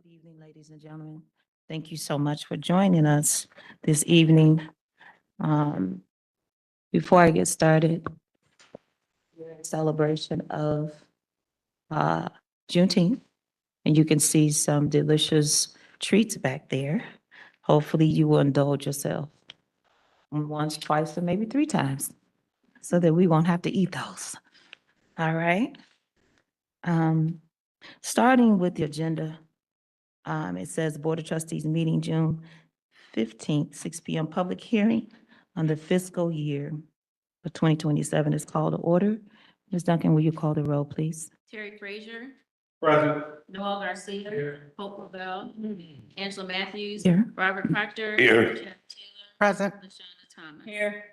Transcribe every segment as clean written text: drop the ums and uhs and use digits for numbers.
Good evening, ladies and gentlemen. Thank you so much for joining us this evening. Um, Before I get started, we're in celebration of uh, Juneteenth, and you can see some delicious treats back there. Hopefully, you will indulge yourself once, twice, or maybe three times, so that we won't have to eat those. All right? Um, Starting with the agenda, it says Board of Trustees meeting June 15th, 6 p.m. Public hearing on the fiscal year of 2027 is called to order. Ms. Duncan, will you call the roll, please? Terry Frazier, Present. Noel Garcia, Here. Hope Lavelle, Angela Matthews. Here. Robert Proctor. Here. Chad Taylor. Present. LaShawna Thomas. Here.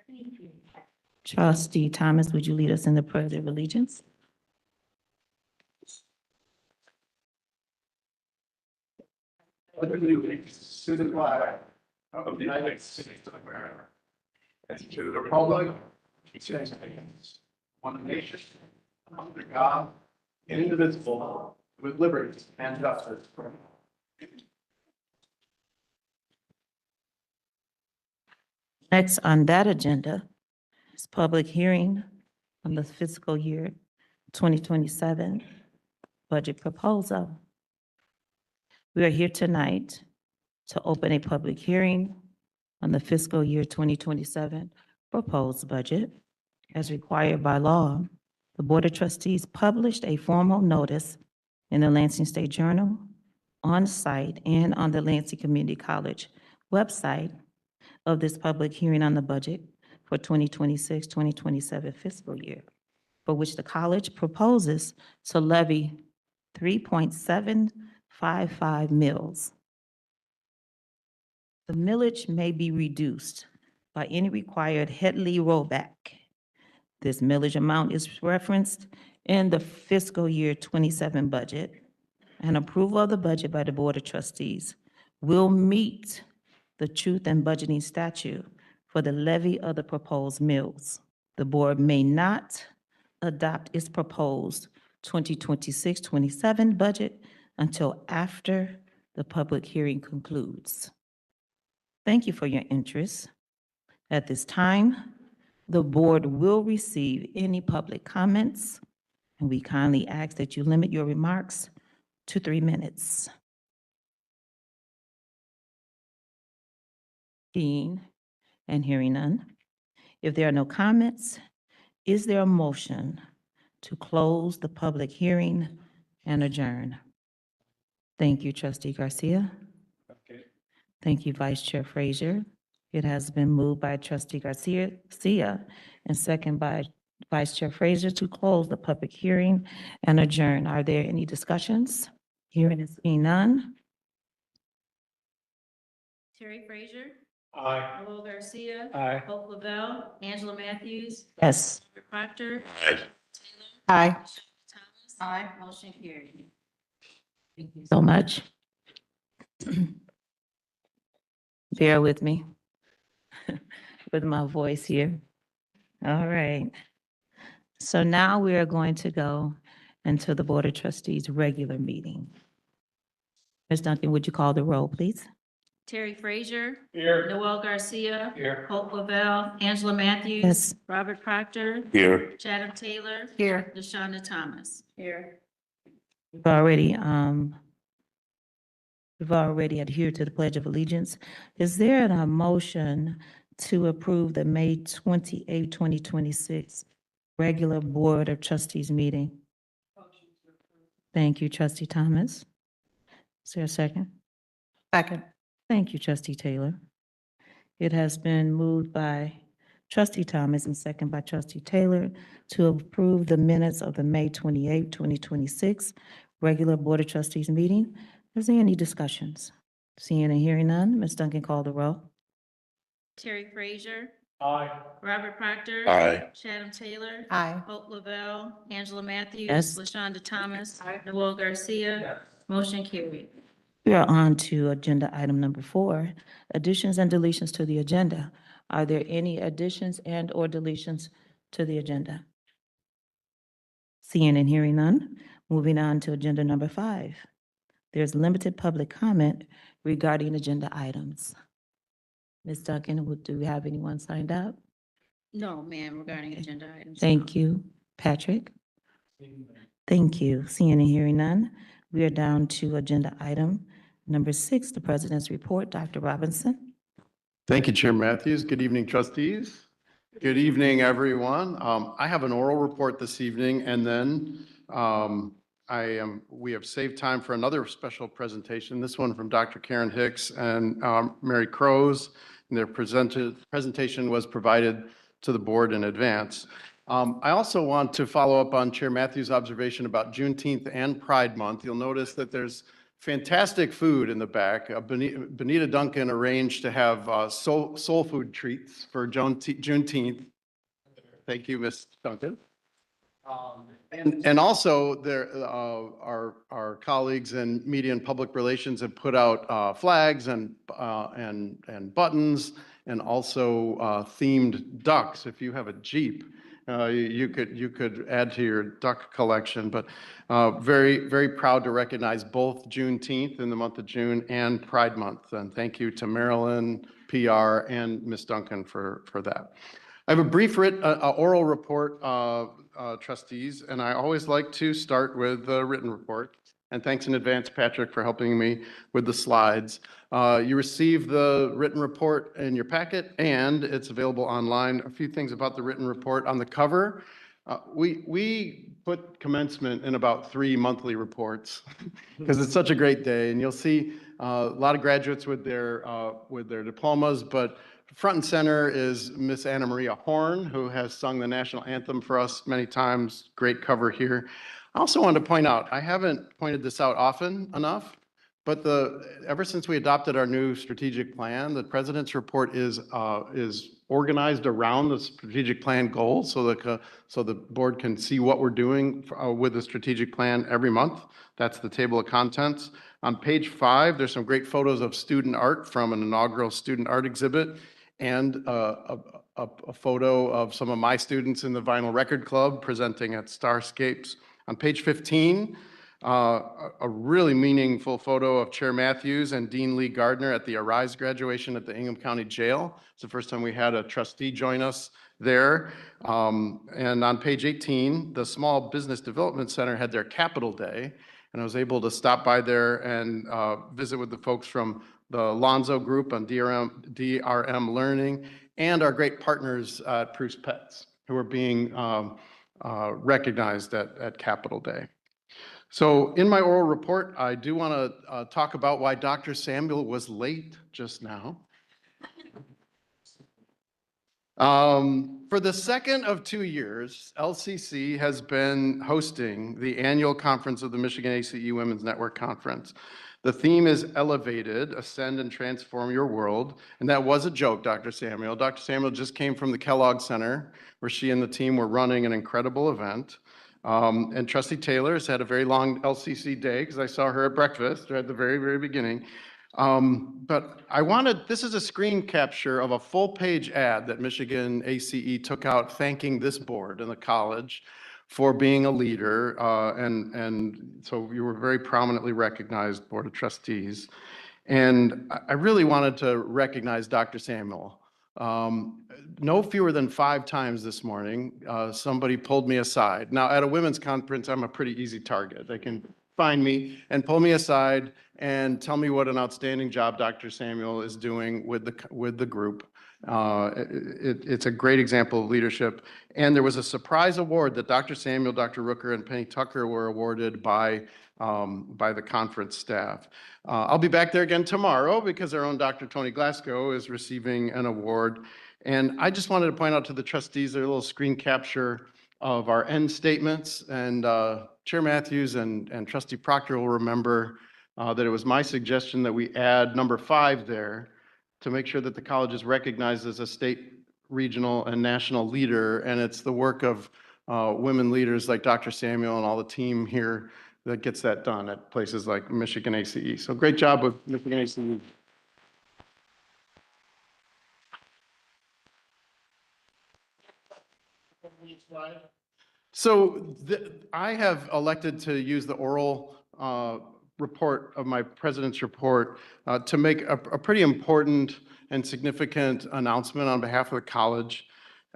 Trustee Thomas, would you lead us in the pledge of allegiance? Allegiance to the flag of the United States of America and to the republic which stands one nation, under God, indivisible, with liberty and justice for all. Next on that agenda is public hearing on the fiscal year 2027 budget proposal. We are here tonight to open a public hearing on the fiscal year 2027 proposed budget. As required by law, the Board of Trustees published a formal notice in the Lansing State Journal, on site, and on the Lansing Community College website of this public hearing on the budget for 2026-2027 fiscal year, for which the college proposes to levy 3.755 mills. The millage may be reduced by any required Headley rollback. This millage amount is referenced in the fiscal year 27 budget, and approval of the budget by the Board of Trustees will meet the truth and budgeting statute for the levy of the proposed mills. The board may not adopt its proposed 2026-27 budget until after the public hearing concludes. Thank you for your interest. At this time, the board will receive any public comments, and we kindly ask that you limit your remarks to 3 minutes. Seeing and hearing none. If there are no comments, is there a motion to close the public hearing and adjourn? Thank you, Trustee Garcia. Okay. Thank you, Vice Chair Frazier. It has been moved by Trustee Garcia and second by Vice Chair Frazier to close the public hearing and adjourn. Are there any discussions? Hearing and seeing none. Terry Frazier, Aye. Noel Garcia. Aye. Hope Lavelle, Angela Matthews. Yes. Robert Proctor. Aye. Taylor. Aye. LaShawna Thomas. Aye. Motion carried. Thank you so much. Bear with me with my voice here. All right. So now we are going to go into the Board of Trustees' regular meeting. Ms. Duncan, would you call the roll, please? Terry Frazier, Here. Noel Garcia. Here. Hope Lavelle, Angela Matthews. Yes. Robert Proctor. Here. Chad Taylor. Here. LaShawna Thomas. Here. We've already adhered to the Pledge of Allegiance. Is there a motion to approve the May 28, 2026 regular Board of Trustees meeting? Thank you, Trustee Thomas. Is there a second? Second. Thank you, Trustee Taylor. It has been moved by Trustee Thomas and second by Trustee Taylor to approve the minutes of the May 28, 2026 regular Board of Trustees meeting. Is there any discussions? Seeing and hearing none, Ms. Duncan, call the roll. Terry Frazier, Aye. Robert Proctor. Aye. Chad Taylor. Aye. Hope Lavelle, Angela Matthews. Yes. LaShawna Thomas. Noel Garcia. Motion carried. We are on to agenda item number 4, additions and deletions to the agenda. Are there any additions and or deletions to the agenda? Seeing and hearing none, moving on to agenda number 5, There's limited public comment regarding agenda items. Ms. Duncan, do we have anyone signed up? No, ma'am, regarding agenda items. Thank you. Patrick? Thank you. Seeing and hearing none, we are down to agenda item number 6, the President's Report. Dr. Robinson? Thank you, Chair Matthews. Good evening, trustees. Good evening, everyone. I have an oral report this evening, and then we have saved time for another special presentation, this one from Dr. Karen Hicks and Mary Crows. And their presentation was provided to the board in advance. I also want to follow up on Chair Matthews' observation about Juneteenth and Pride Month. You'll notice that there's fantastic food in the back. Benita Duncan arranged to have soul food treats for Juneteenth. Thank you, Ms. Duncan. And also there, our colleagues in media and public relations have put out flags and buttons, and also themed ducks. If you have a Jeep, you could add to your duck collection. But very, very proud to recognize both Juneteenth in the month of June and Pride Month. And thank you to Marilyn, PR, and Ms. Duncan for that. I have a brief oral report, trustees, and I always like to start with the written report. And thanks in advance, Patrick, for helping me with the slides. You received the written report in your packet, and it's available online. A few things about the written report. On the cover, we put commencement in about 3 monthly reports because it's such a great day, and you'll see a lot of graduates with their diplomas, but front and center is Miss Anna Maria Horn, who has sung the national anthem for us many times. Great cover here. I also wanted to point out, I haven't pointed this out often enough, but ever since we adopted our new strategic plan, the President's report is organized around the strategic plan goals, so the board can see what we're doing with the strategic plan every month. That's the table of contents. On page 5, there's some great photos of student art from an inaugural student art exhibit, and a photo of some of my students in the Vinyl Record Club presenting at Starscapes. On page 15, a really meaningful photo of Chair Matthews and Dean Lee Gardner at the Arise graduation at the Ingham County Jail. It's the first time we had a trustee join us there. And on page 18, the Small Business Development Center had their Capital Day, and I was able to stop by there and visit with the folks from the Lonzo Group on DRM Learning, and our great partners at Bruce Pets, who are being recognized at Capital Day. So in my oral report, I do want to talk about why Dr. Samuel was late just now. For the second of 2 years, LCC has been hosting the annual conference of the Michigan ACE Women's Network Conference. The theme is Elevated, Ascend and Transform Your World. And that was a joke, Dr. Samuel. Dr. Samuel just came from the Kellogg Center, where she and the team were running an incredible event. And Trustee Taylor has had a very long LCC day, because I saw her at breakfast or at the very, very beginning. But this is a screen capture of a full-page ad that Michigan ACE took out thanking this board and the college for being a leader, and so you were very prominently recognized, Board of Trustees. And I really wanted to recognize Dr. Samuel. No fewer than 5 times this morning, somebody pulled me aside. Now, at a women's conference, I'm a pretty easy target. They can find me and pull me aside and tell me what an outstanding job Dr. Samuel is doing with the group. It's a great example of leadership. And there was a surprise award that Dr. Samuel, Dr. Rooker, and Penny Tucker were awarded by the conference staff. I'll be back there again tomorrow because our own Dr. Tony Glasgow is receiving an award. And I just wanted to point out to the trustees, there's a little screen capture of our end statements. And Chair Matthews and Trustee Proctor will remember that it was my suggestion that we add number 5 there to make sure that the college is recognized as a state, regional, and national leader. And it's the work of women leaders like Dr. Samuel and all the team here that gets that done at places like Michigan ACE. So great job with Michigan ACE. So I have elected to use the oral report, of my president's report, to make a pretty important and significant announcement on behalf of the college.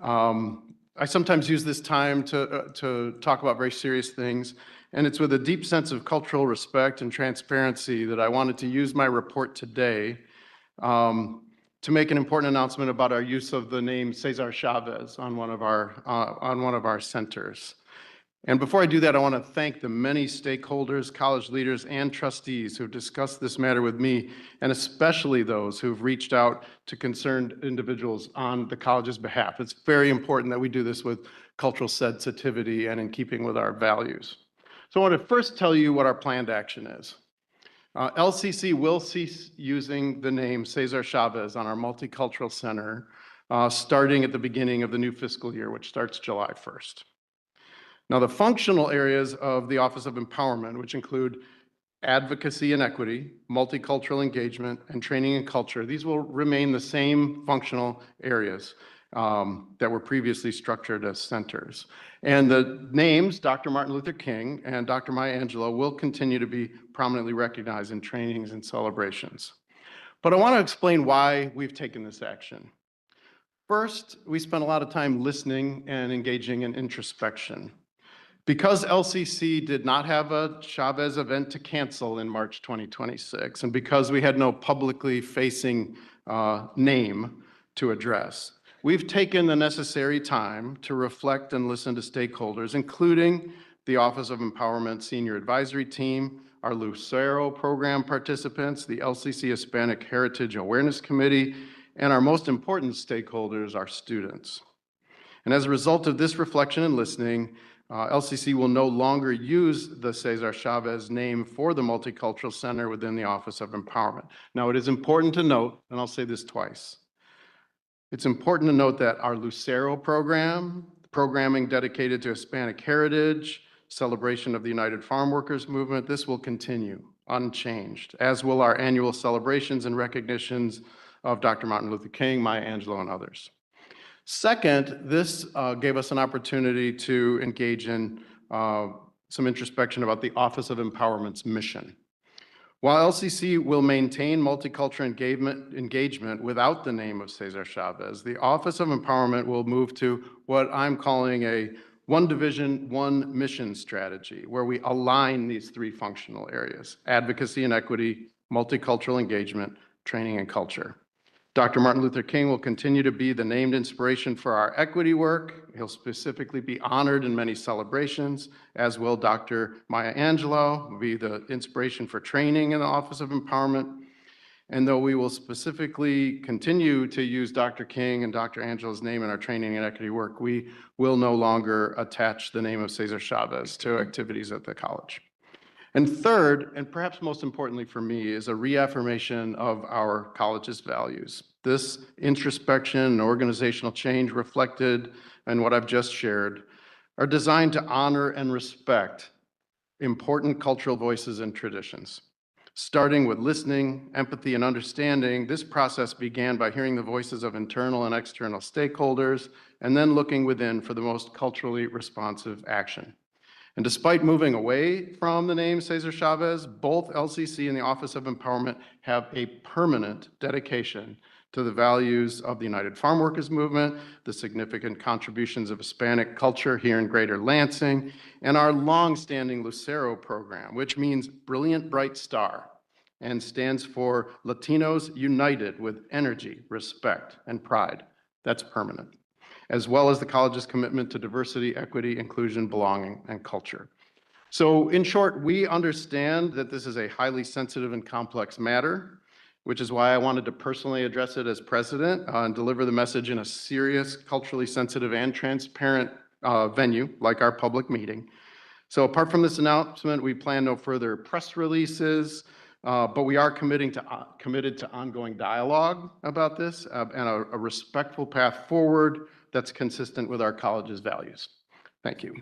I sometimes use this time to talk about very serious things, and it's with a deep sense of cultural respect and transparency that I wanted to use my report today to make an important announcement about our use of the name Cesar Chavez on one of our centers. And before I do that, I want to thank the many stakeholders, college leaders, and trustees who've discussed this matter with me, and especially those who've reached out to concerned individuals on the college's behalf. It's very important that we do this with cultural sensitivity and in keeping with our values. So I want to first tell you what our planned action is. LCC will cease using the name Cesar Chavez on our Multicultural Center starting at the beginning of the new fiscal year, which starts July 1st. Now, the functional areas of the Office of Empowerment, which include advocacy and equity, multicultural engagement, and training and culture, these will remain the same functional areas that were previously structured as centers. And the names, Dr. Martin Luther King and Dr. Maya Angelou, will continue to be prominently recognized in trainings and celebrations. But I want to explain why we've taken this action. First, we spent a lot of time listening and engaging in introspection. Because LCC did not have a Chavez event to cancel in March 2026, and because we had no publicly facing name to address, we've taken the necessary time to reflect and listen to stakeholders, including the Office of Empowerment Senior Advisory Team, our Lucero program participants, the LCC Hispanic Heritage Awareness Committee, and our most important stakeholders, our students. And as a result of this reflection and listening, LCC will no longer use the Cesar Chavez name for the Multicultural Center within the Office of Empowerment. Now, it is important to note, and I'll say this twice, it's important to note that our Lucero program, programming dedicated to Hispanic heritage, celebration of the United Farm Workers Movement, this will continue unchanged, as will our annual celebrations and recognitions of Dr. Martin Luther King, Maya Angelou, and others. Second, this gave us an opportunity to engage in some introspection about the Office of Empowerment's mission. While LCC will maintain multicultural engagement without the name of Cesar Chavez, the Office of Empowerment will move to what I'm calling a one division, one mission strategy, where we align these three functional areas: advocacy and equity, multicultural engagement, training and culture. Dr. Martin Luther King will continue to be the named inspiration for our equity work. He'll specifically be honored in many celebrations, as will Dr. Maya Angelou, will be the inspiration for training in the Office of Empowerment. And though we will specifically continue to use Dr. King and Dr. Angelou's name in our training and equity work, we will no longer attach the name of Cesar Chavez to activities at the college. And third, and perhaps most importantly for me, is a reaffirmation of our college's values. This introspection and organizational change reflected in what I've just shared are designed to honor and respect important cultural voices and traditions. Starting with listening, empathy, and understanding, this process began by hearing the voices of internal and external stakeholders, and then looking within for the most culturally responsive action. And despite moving away from the name Cesar Chavez, both LCC and the Office of Empowerment have a permanent dedication to the values of the United Farm Workers Movement, the significant contributions of Hispanic culture here in Greater Lansing, and our longstanding Lucero program, which means Brilliant Bright Star and stands for Latinos United with Energy, Respect, and Pride. That's permanent, as well as the college's commitment to diversity, equity, inclusion, belonging, and culture. So in short, we understand that this is a highly sensitive and complex matter, which is why I wanted to personally address it as president and deliver the message in a serious, culturally sensitive, and transparent venue like our public meeting. So apart from this announcement, we plan no further press releases, but we are committed to ongoing dialogue about this and a respectful path forward that's consistent with our college's values. Thank you.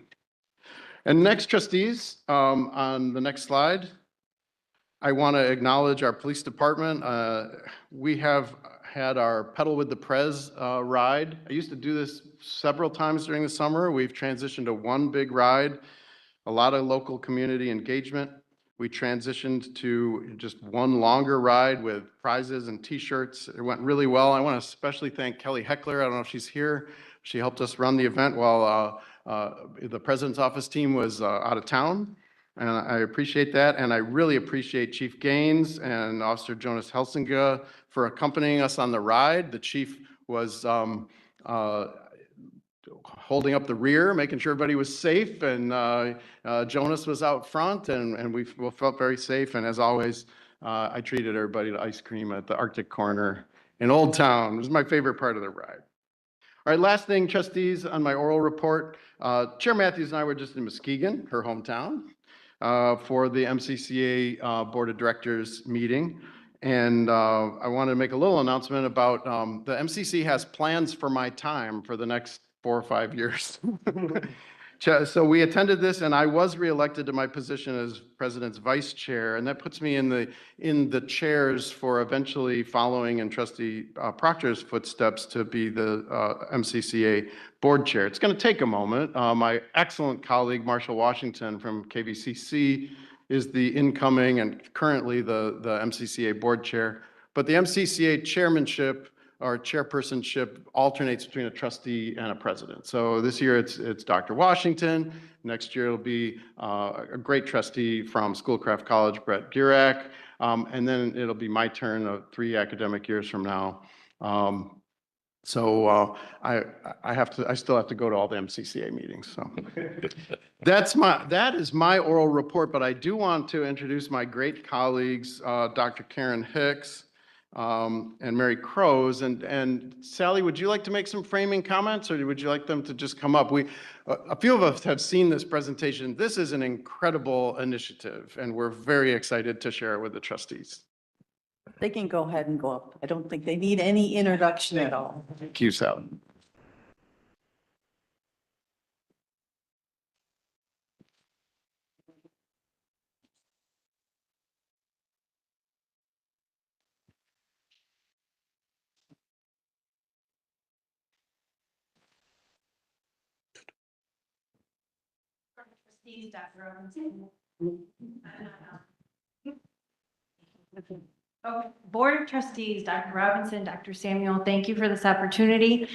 And next, trustees, on the next slide, I want to acknowledge our police department. We have had our Pedal with the Prez ride. I used to do this several times during the summer. We've transitioned to one big ride, a lot of local community engagement. We transitioned to just one longer ride with prizes and t-shirts. It went really well. I want to especially thank Kelly Heckler. I don't know if she's here. She helped us run the event while the president's office team was out of town. And I appreciate that. And I really appreciate Chief Gaines and Officer Jonas Helsinga for accompanying us on the ride. The chief was holding up the rear, making sure everybody was safe, and Jonas was out front, and we felt very safe. And as always, I treated everybody to ice cream at the Arctic Corner in Old Town. It was my favorite part of the ride. All right, last thing, trustees, on my oral report, Chair Matthews and I were just in Muskegon, her hometown, for the MCCA Board of Directors meeting. And I wanted to make a little announcement about the MCC has plans for my time for the next 4 or 5 years. So we attended this, and I was reelected to my position as president's vice chair, and that puts me in the chairs for eventually following in Trustee Proctor's footsteps to be the MCCA board chair. It's going to take a moment. My excellent colleague Marshall Washington from KVCC is the incoming and currently the MCCA board chair, but the MCCA chairmanship or chairpersonship alternates between a trustee and a president. So this year it's Dr. Washington. Next year it'll be a great trustee from Schoolcraft College, Brett Girac. And then it'll be my turn of 3 academic years from now. So I still have to go to all the MCCA meetings. So that is my oral report, but I do want to introduce my great colleagues, Dr. Karen Hicks, and Mary Crows. And Sally, would you like to make some framing comments, or would you like them to just come up? A few of us have seen this presentation. This is an incredible initiative, and we're very excited to share it with the trustees. They can go ahead and go up. I don't think they need any introduction at all. Thank you, Sally. Trustees, Dr. Robinson. Okay. Board of Trustees, Dr. Robinson, Dr. Samuel, thank you for this opportunity.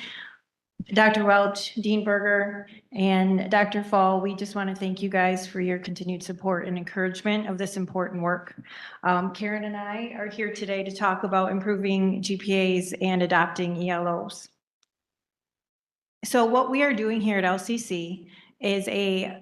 Dr. Welch, Dean Berger, and Dr. Fall, we just want to thank you guys for your continued support and encouragement of this important work. Karen and I are here today to talk about improving GPAs and adopting ELOs. So what we are doing here at LCC is a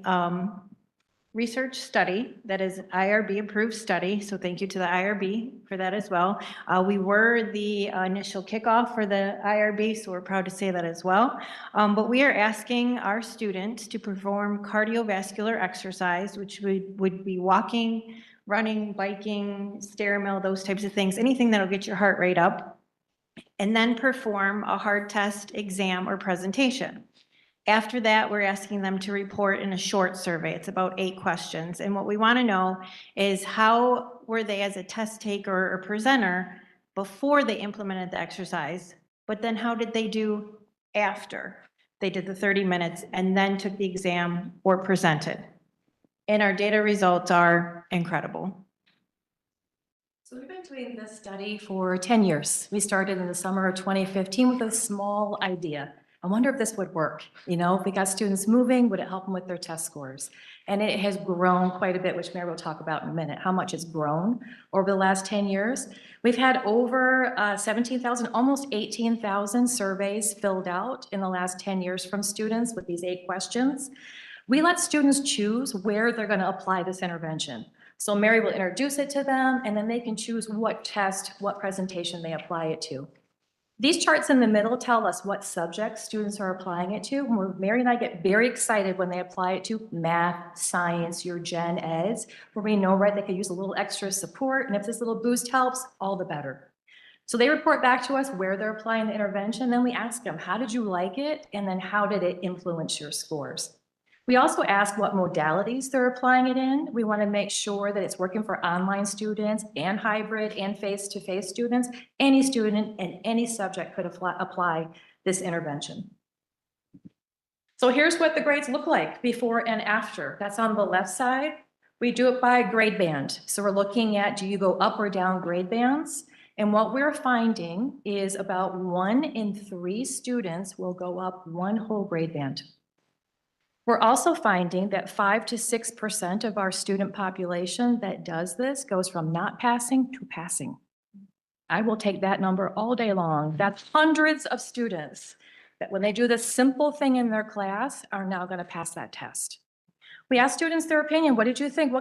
research study that is IRB approved study. So thank you to the IRB for that as well. We were the initial kickoff for the IRB, so we're proud to say that as well. But we are asking our students to perform cardiovascular exercise, which would be walking, running, biking, stair mill, those types of things, anything that'll get your heart rate up, and then perform a hard test, exam, or presentation. After that, we're asking them to report in a short survey. It's about 8 questions. And what we want to know is how were they as a test taker or presenter before they implemented the exercise, but then how did they do after they did the 30 minutes and then took the exam or presented? And our data results are incredible. So we've been doing this study for 10 years. We started in the summer of 2015 with a small idea. I wonder if this would work. You know, if we got students moving, would it help them with their test scores? And it has grown quite a bit, which Mary will talk about in a minute, how much it's grown over the last 10 years. We've had over 17,000, almost 18,000 surveys filled out in the last 10 years from students with these 8 questions. We let students choose where they're going to apply this intervention. So Mary will introduce it to them, and then they can choose what test, what presentation they apply it to. These charts in the middle tell us what subjects students are applying it to. Mary and I get very excited when they apply it to math, science, your gen eds, where we know, right, they could use a little extra support, and if this little boost helps, all the better. So they report back to us where they're applying the intervention, then we ask them, how did you like it? And then how did it influence your scores? We also ask what modalities they're applying it in. We want to make sure that it's working for online students and hybrid and face-to-face students. Any student and any subject could apply this intervention. So here's what the grades look like before and after. That's on the left side. We do it by grade band. So we're looking at, do you go up or down grade bands? And what we're finding is about 1 in 3 students will go up 1 whole grade band. We're also finding that 5 to 6% of our student population that does this goes from not passing to passing. I will take that number all day long. That's hundreds of students that when they do this simple thing in their class are now going to pass that test. We asked students their opinion. What did you think?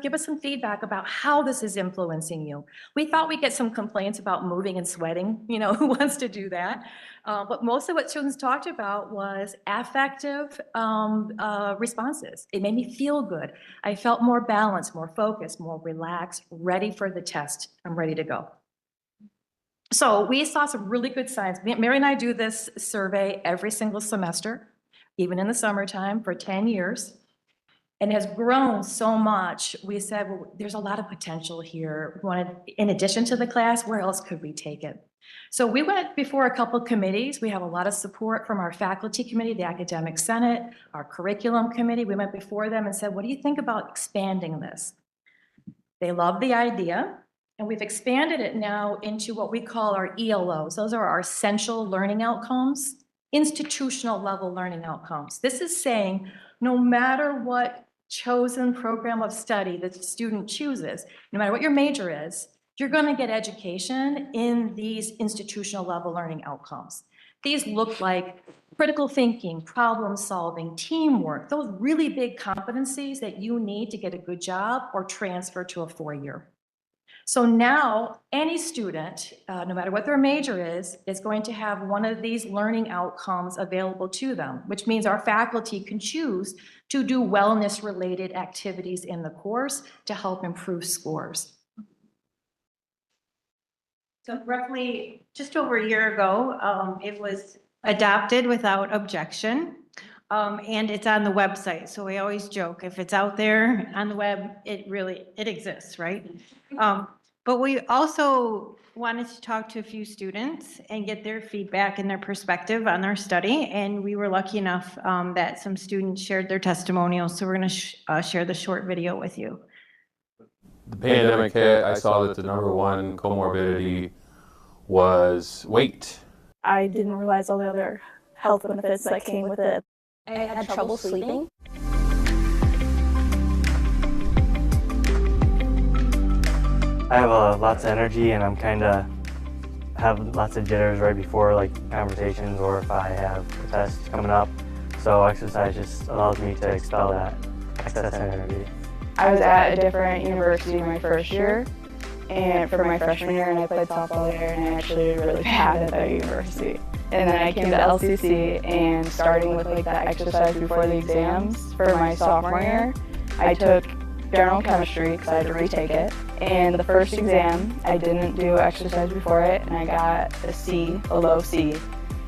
Give us some feedback about how this is influencing you. We thought we'd get some complaints about moving and sweating, who wants to do that? But most of what students talked about was affective responses. It made me feel good. I felt more balanced, more focused, more relaxed, ready for the test. I'm ready to go. So we saw some really good signs. Mary and I do this survey every single semester, even in the summertime, for 10 years. And has grown so much. We said, well, there's a lot of potential here. We wanted, in addition to the class, where else could we take it? So we went before a couple of committees. We have a lot of support from our faculty committee, the academic senate, our curriculum committee. We went before them and said, what do you think about expanding this? They love the idea. And we've expanded it now into what we call our ELOs. Those are our essential learning outcomes, institutional level learning outcomes. This is saying no matter what chosen program of study that the student chooses, no matter what your major is, you're going to get education in these institutional level learning outcomes. These look like critical thinking, problem solving, teamwork, those really big competencies that you need to get a good job or transfer to a 4-year. So now any student, no matter what their major is going to have one of these learning outcomes available to them, which means our faculty can choose to do wellness-related activities in the course to help improve scores. So roughly just over a year ago, it was adopted without objection. And it's on the website. So we always joke, if it's out there on the web, it exists, right? But we also wanted to talk to a few students and get their feedback and their perspective on their study. And we were lucky enough that some students shared their testimonials. So we're going to share the short video with you. The pandemic hit, I saw that the #1 comorbidity was weight. I didn't realize all the other health benefits that came with it. I had trouble sleeping. I have lots of energy and I'm have lots of jitters right before conversations or if I have a test coming up. So exercise just allows me to expel that excess energy. I was at a different university my first year and for my freshman year and I played softball there and I actually did really bad at that university. And then I came to LCC and starting with that exercise before the exams for my sophomore year, I took general chemistry because I had to retake it. And the first exam, I didn't do exercise before it and I got a C, a low C.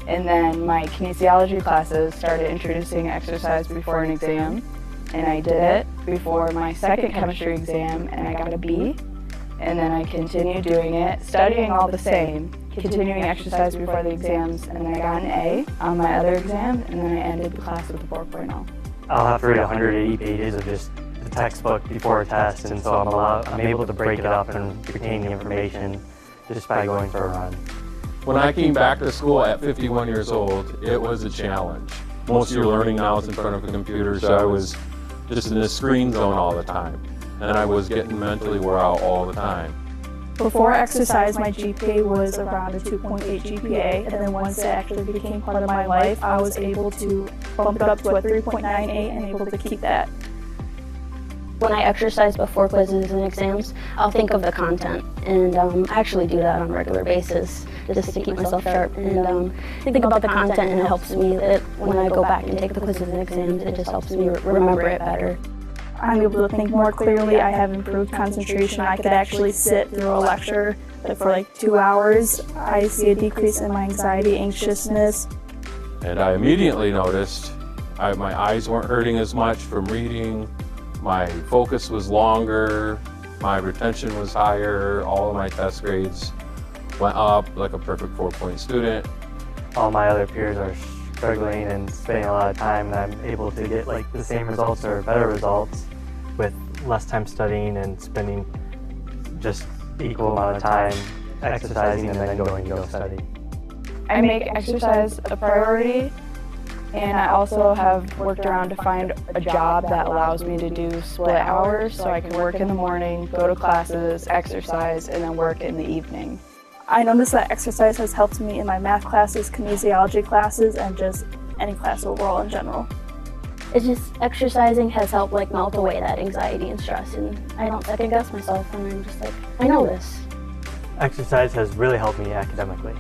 And then my kinesiology classes started introducing exercise before an exam. And I did it before my second chemistry exam and I got a B. And then I continued doing it, studying all the same, continuing exercise before the exams, and then I got an A on my other exam, and then I ended the class with a 4.0. I'll have to read 180 pages of just the textbook before a test, and so I'm able to break it up and retain the information just by going for a run. When I came back to school at 51 years old, it was a challenge. Most of your learning now is in front of a computer, so I was just in the screen zone all the time. And I was getting mentally wore out all the time. Before exercise, my GPA was around a 2.8 GPA, and then once it actually became part of my life, I was able to bump it up to a 3.98 and able to keep that. When I exercise before quizzes and exams, I'll think of the content, and I actually do that on a regular basis just to keep myself sharp. And think about the content, and it helps me that when I go back and take the quizzes and exams, it just helps me remember it better. I'm able to think more clearly. I have improved concentration. I could actually sit through a lecture for 2 hours. I see a decrease in my anxiety, anxiousness. And I immediately noticed my eyes weren't hurting as much from reading, my focus was longer, my retention was higher, all of my test grades went up like a perfect 4-point student. All my other peers are struggling and spending a lot of time, and I'm able to get the same results or better results with less time studying and spending just equal amount of time exercising and then going to go study. I make exercise a priority, and I also have worked around to find a job that allows me to do split hours, so I can work in the morning, go to classes, exercise, and then work in the evening. I noticed that exercise has helped me in my math classes, kinesiology classes, and just any class overall in general. It's just exercising has helped like melt away that anxiety and stress, and I don't second guess myself, and I'm just like, I know this. Exercise has really helped me academically.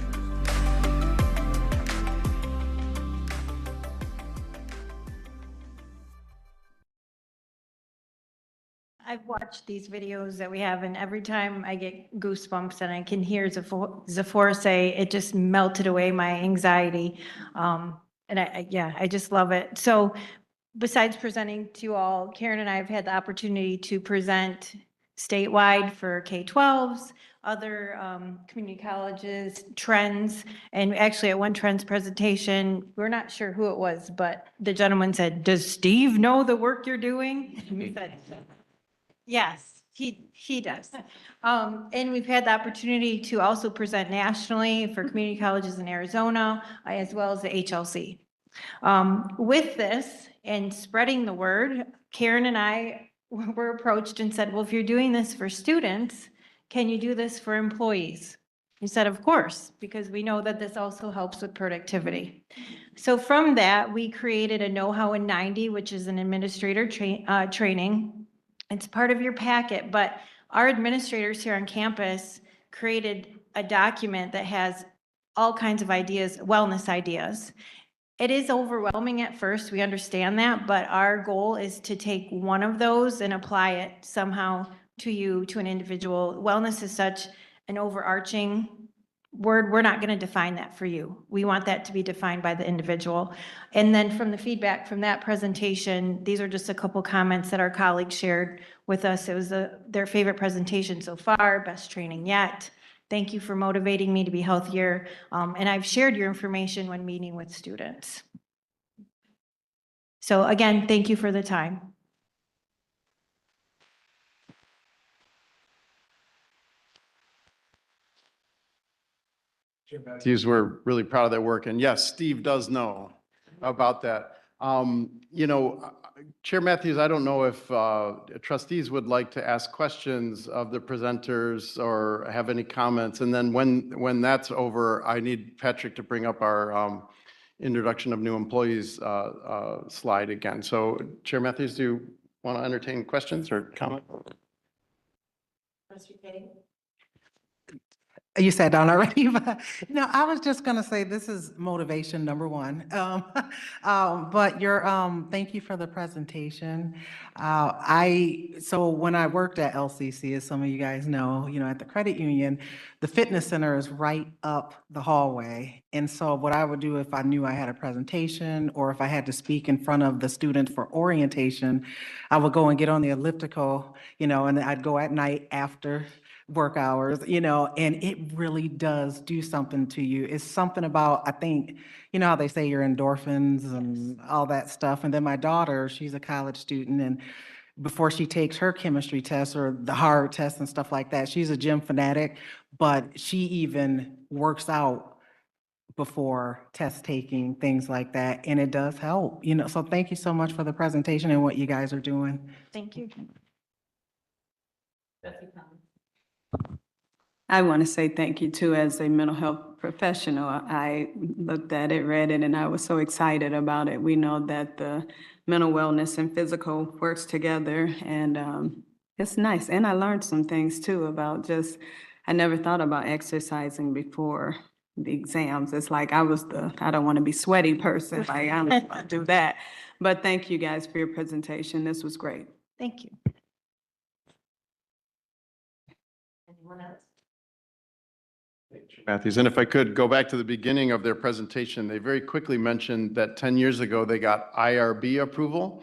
I've watched these videos that we have, and every time I get goosebumps and I can hear Zafora say, it just melted away my anxiety. And I just love it. So besides presenting to you all, Karen and I have had the opportunity to present statewide for K-12s, other community colleges, trends, and actually at one trends presentation, we're not sure who it was, but the gentleman said, "Does Steve know the work you're doing?" And we said, yes, he does. And we've had the opportunity to also present nationally for community colleges in Arizona, as well as the HLC. With this and spreading the word, Karen and I were approached and said, well, if you're doing this for students, can you do this for employees? We said, of course, because we know that this also helps with productivity. So from that, we created a Know-How in 90, which is an administrator training. It's part of your packet, but our administrators here on campus created a document that has all kinds of ideas, wellness ideas. It is overwhelming at first, we understand that, but our goal is to take one of those and apply it somehow to you, to an individual. Wellness is such an overarching word, we're not going to define that for you. We want that to be defined by the individual. And then from the feedback from that presentation, these are just a couple comments that our colleagues shared with us. It was their favorite presentation so far, best training yet. Thank you for motivating me to be healthier. And I've shared your information when meeting with students. So again, thank you for the time. Matthews, we're really proud of their work. And yes, Steve does know about that. You know, Chair Matthews, I don't know if trustees would like to ask questions of the presenters or have any comments. And then when that's over, I need Patrick to bring up our introduction of new employees slide again. So Chair Matthews, do you want to entertain questions or comment? You sat down already, but no, I was just gonna say this is motivation number one. But thank you for the presentation. So when I worked at LCC, as some of you guys know, at the credit union, the fitness center is right up the hallway. And so what I would do if I knew I had a presentation or if I had to speak in front of the students for orientation, I would go and get on the elliptical, and I'd go at night after work hours, and it really does do something to you. It's something about, I think, how they say your endorphins and all that stuff. And then my daughter, she's a college student, and before she takes her chemistry test or the hard tests and stuff like that, she's a gym fanatic, but she even works out before test taking, things like that. And it does help, so thank you so much for the presentation and what you guys are doing. Thank you. I want to say thank you too, as a mental health professional. I looked at it, read it, and I was so excited about it. We know that the mental wellness and physical works together, and it's nice. And I learned some things too about I never thought about exercising before the exams. It's like I don't want to be sweaty person. Like I don't want to do that. But thank you guys for your presentation. This was great. Thank you. Anyone else? Matthews, and if I could go back to the beginning of their presentation, they very quickly mentioned that 10 years ago they got IRB approval.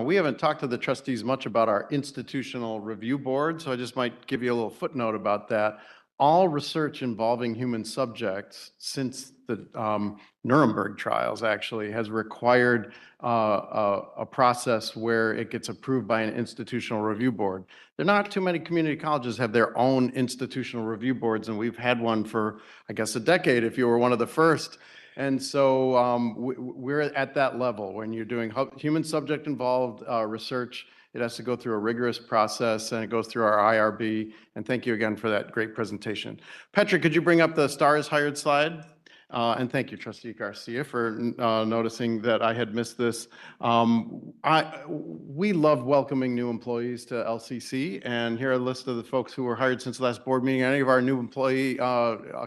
We haven't talked to the trustees much about our institutional review board, so I just might give you a little footnote about that. all research involving human subjects since the Nuremberg trials actually has required a process where it gets approved by an institutional review board. There are not too many community colleges have their own institutional review boards, and we've had one for, I guess, a decade if you were one of the first. And so we're at that level. When you're doing human subject involved research, it has to go through a rigorous process, and it goes through our IRB. And thank you again for that great presentation. Petra, could you bring up the stars hired slide? And thank you, Trustee Garcia, for noticing that I had missed this. We love welcoming new employees to LCC, and here are a list of the folks who were hired since the last board meeting. Any of our new employee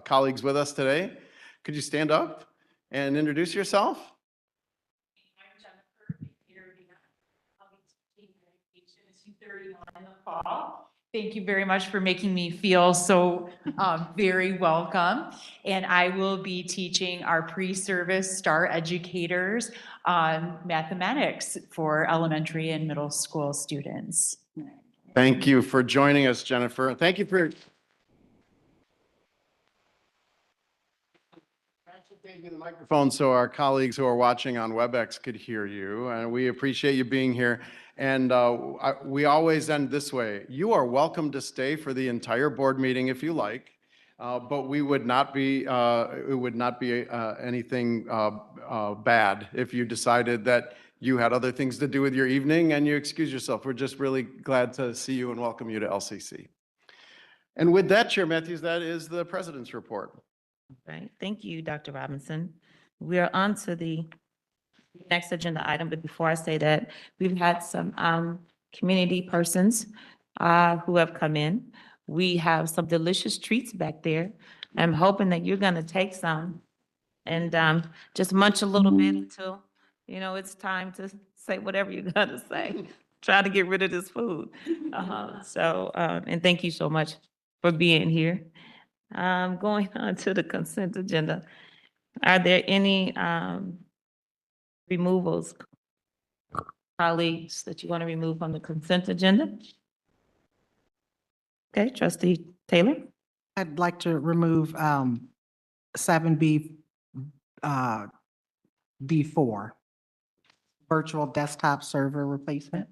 colleagues with us today? Could you stand up and introduce yourself? I'm Jennifer here. I'll be teaching education at 2:31 in the fall. Thank you very much for making me feel so very welcome. And I will be teaching our pre-service STAR educators on mathematics for elementary and middle school students. Thank you for joining us, Jennifer. Thank you for taking the microphone so our colleagues who are watching on Webex could hear you. And we appreciate you being here. And we always end this way. You are welcome to stay for the entire board meeting if you like, but we would not be, it would not be anything bad if you decided that you had other things to do with your evening and you excuse yourself. We're just really glad to see you and welcome you to LCC. And with that, Chair Matthews, that is the President's report. Right. Thank you, Dr. Robinson. We are on to the next agenda item, but before I say that, we've had some community persons who have come in. We have some delicious treats back there. I'm hoping that you're gonna take some and just munch a little bit until, you know, it's time to say whatever you're gonna say. Try to get rid of this food. And thank you so much for being here. Going on to the consent agenda. Are there any removals, colleagues, that you want to remove from the consent agenda? Okay, Trustee Taylor? I'd like to remove 7B, B4, virtual desktop server replacement.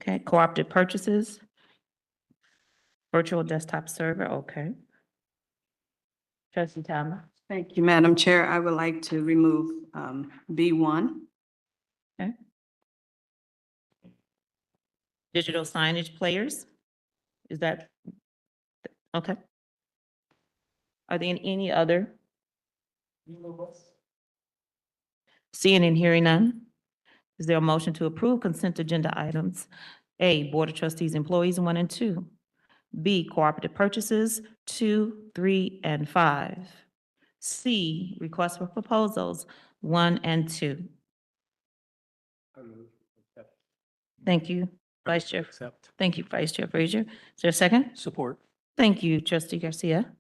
Okay, cooperative purchases. Virtual desktop server, okay. Trustee Thomas? Thank you, Madam Chair. I would like to remove B1. Okay. Digital signage players, is that, okay. Are there any other removals? Seeing and hearing none, is there a motion to approve consent agenda items? A, Board of Trustees employees 1 and 2. B, cooperative purchases 2, 3, and 5. C, request for proposals 1 and 2. Thank you, Vice Chair. Thank you, Vice Chair Frazier. Is there a second? Support. Thank you, Trustee Garcia.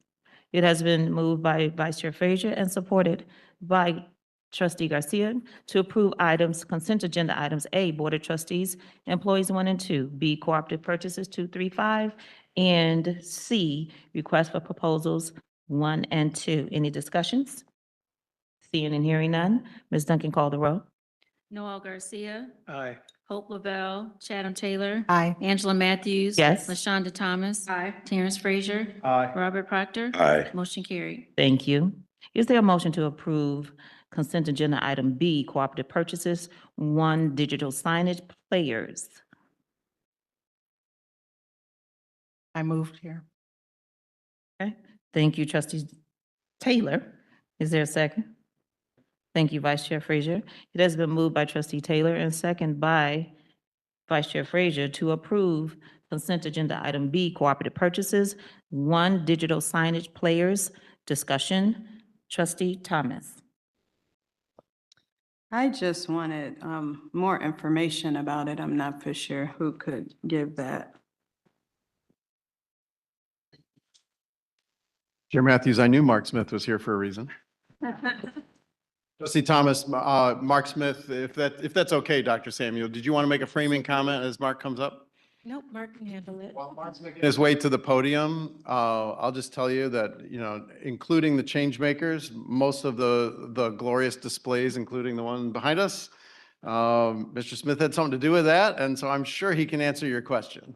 It has been moved by Vice Chair Frazier and supported by Trustee Garcia to approve items, consent agenda items. A, Board of Trustees, employees 1 and 2. B, cooperative purchases 2, 3, 5. And C, request for proposals 1 and 2. Any discussions? Seeing and hearing none. Ms. Duncan, call the roll. Noel Garcia, Aye. Hope Lavelle, Chatham Taylor. Aye. Angela Matthews. Yes. LaShonda Thomas. Aye. Terrence Frazier. Aye. Robert Proctor. Aye. Motion carried. Thank you. Is there a motion to approve consent agenda item B, cooperative purchases 1, digital signage players? I moved here. Okay, thank you, Trustee Taylor. Is there a second? Thank you, Vice Chair Frazier. It has been moved by Trustee Taylor and second by Vice Chair Frazier to approve consent agenda item B, cooperative purchases 1, digital signage players. Discussion. Trustee Thomas. I just wanted more information about it. I'm not for sure who could give that. Chair Matthews, I knew Mark Smith was here for a reason. Trustee Thomas, Mark Smith, if that's okay, Dr. Samuel, did you want to make a framing comment as Mark comes up? Nope, Mark can handle it. While Mark's making his way to the podium, I'll just tell you that, including the change makers, most of the glorious displays, including the one behind us, Mr. Smith had something to do with that, and so I'm sure he can answer your question.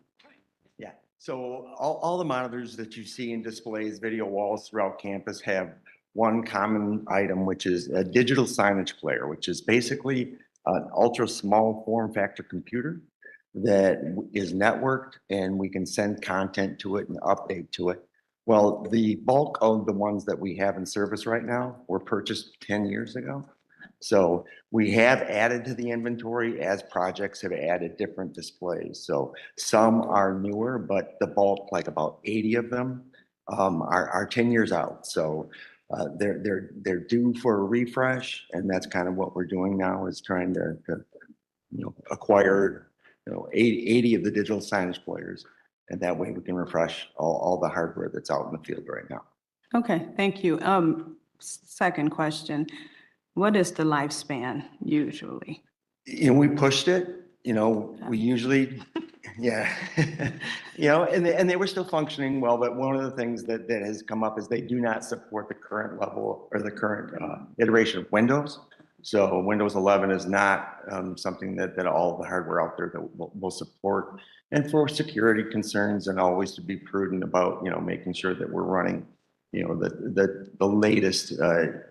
Yeah, so all the monitors that you see in displays, video walls throughout campus have one common item, which is a digital signage player, which is basically an ultra small form factor computer that is networked, and we can send content to it and update to it. Well, the bulk of the ones that we have in service right now were purchased 10 years ago. So we have added to the inventory as projects have added different displays. So some are newer, but the bulk, like about 80 of them, are 10 years out. So they're due for a refresh, and that's kind of what we're doing now, is trying to acquire 80 of the digital signage players, and that way we can refresh all the hardware that's out in the field right now. Okay, thank you. Second question, what is the lifespan usually? We pushed it, we usually, yeah, and they were still functioning well, but one of the things that has come up is they do not support the current level or the current iteration of Windows. So Windows 11 is not something that all the hardware out there that will support. And for security concerns, and always to be prudent about, making sure that we're running, the latest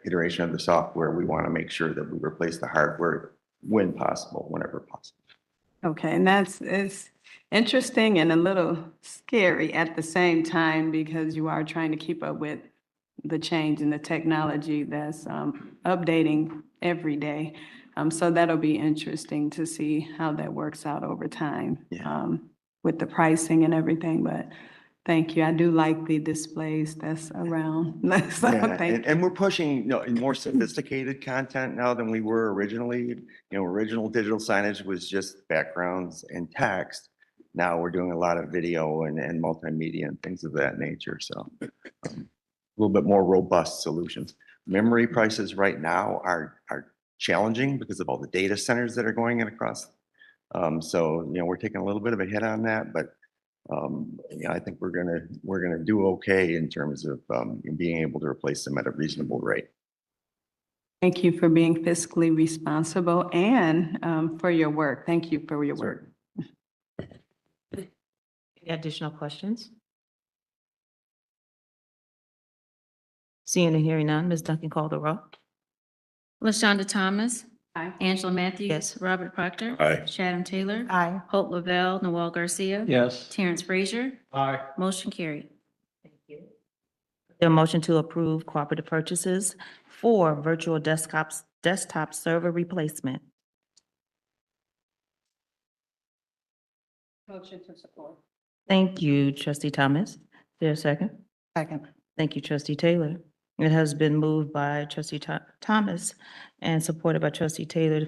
iteration of the software, we want to make sure that we replace the hardware when possible, whenever possible. Okay, and it's interesting and a little scary at the same time, because you are trying to keep up with the change in the technology that's updating every day. So that'll be interesting to see how that works out over time with the pricing and everything. But thank you. I do like the displays that's around. So And we're pushing more sophisticated content now than we were originally. Original digital signage was just backgrounds and text. Now we're doing a lot of video and multimedia and things of that nature. So a little bit more robust solutions. Memory prices right now are challenging because of all the data centers that are going in across. So we're taking a little bit of a hit on that, but I think we're gonna do okay in terms of being able to replace them at a reasonable rate. Thank you for being fiscally responsible and for your work. Thank you for your work. Any additional questions? Seeing and hearing none, Ms. Duncan, call the roll. LaShonda Thomas. Aye. Angela Matthews. Yes. Robert Proctor. Aye. Sharon Taylor. Aye. Hope Lavelle, Noel Garcia. Yes. Terrence Frazier. Aye. Motion carried. Thank you. The motion to approve cooperative purchases for virtual desktop server replacement. Motion to support. Thank you, Trustee Thomas. Is there a second? Second. Thank you, Trustee Taylor. It has been moved by Trustee Thomas and supported by Trustee Taylor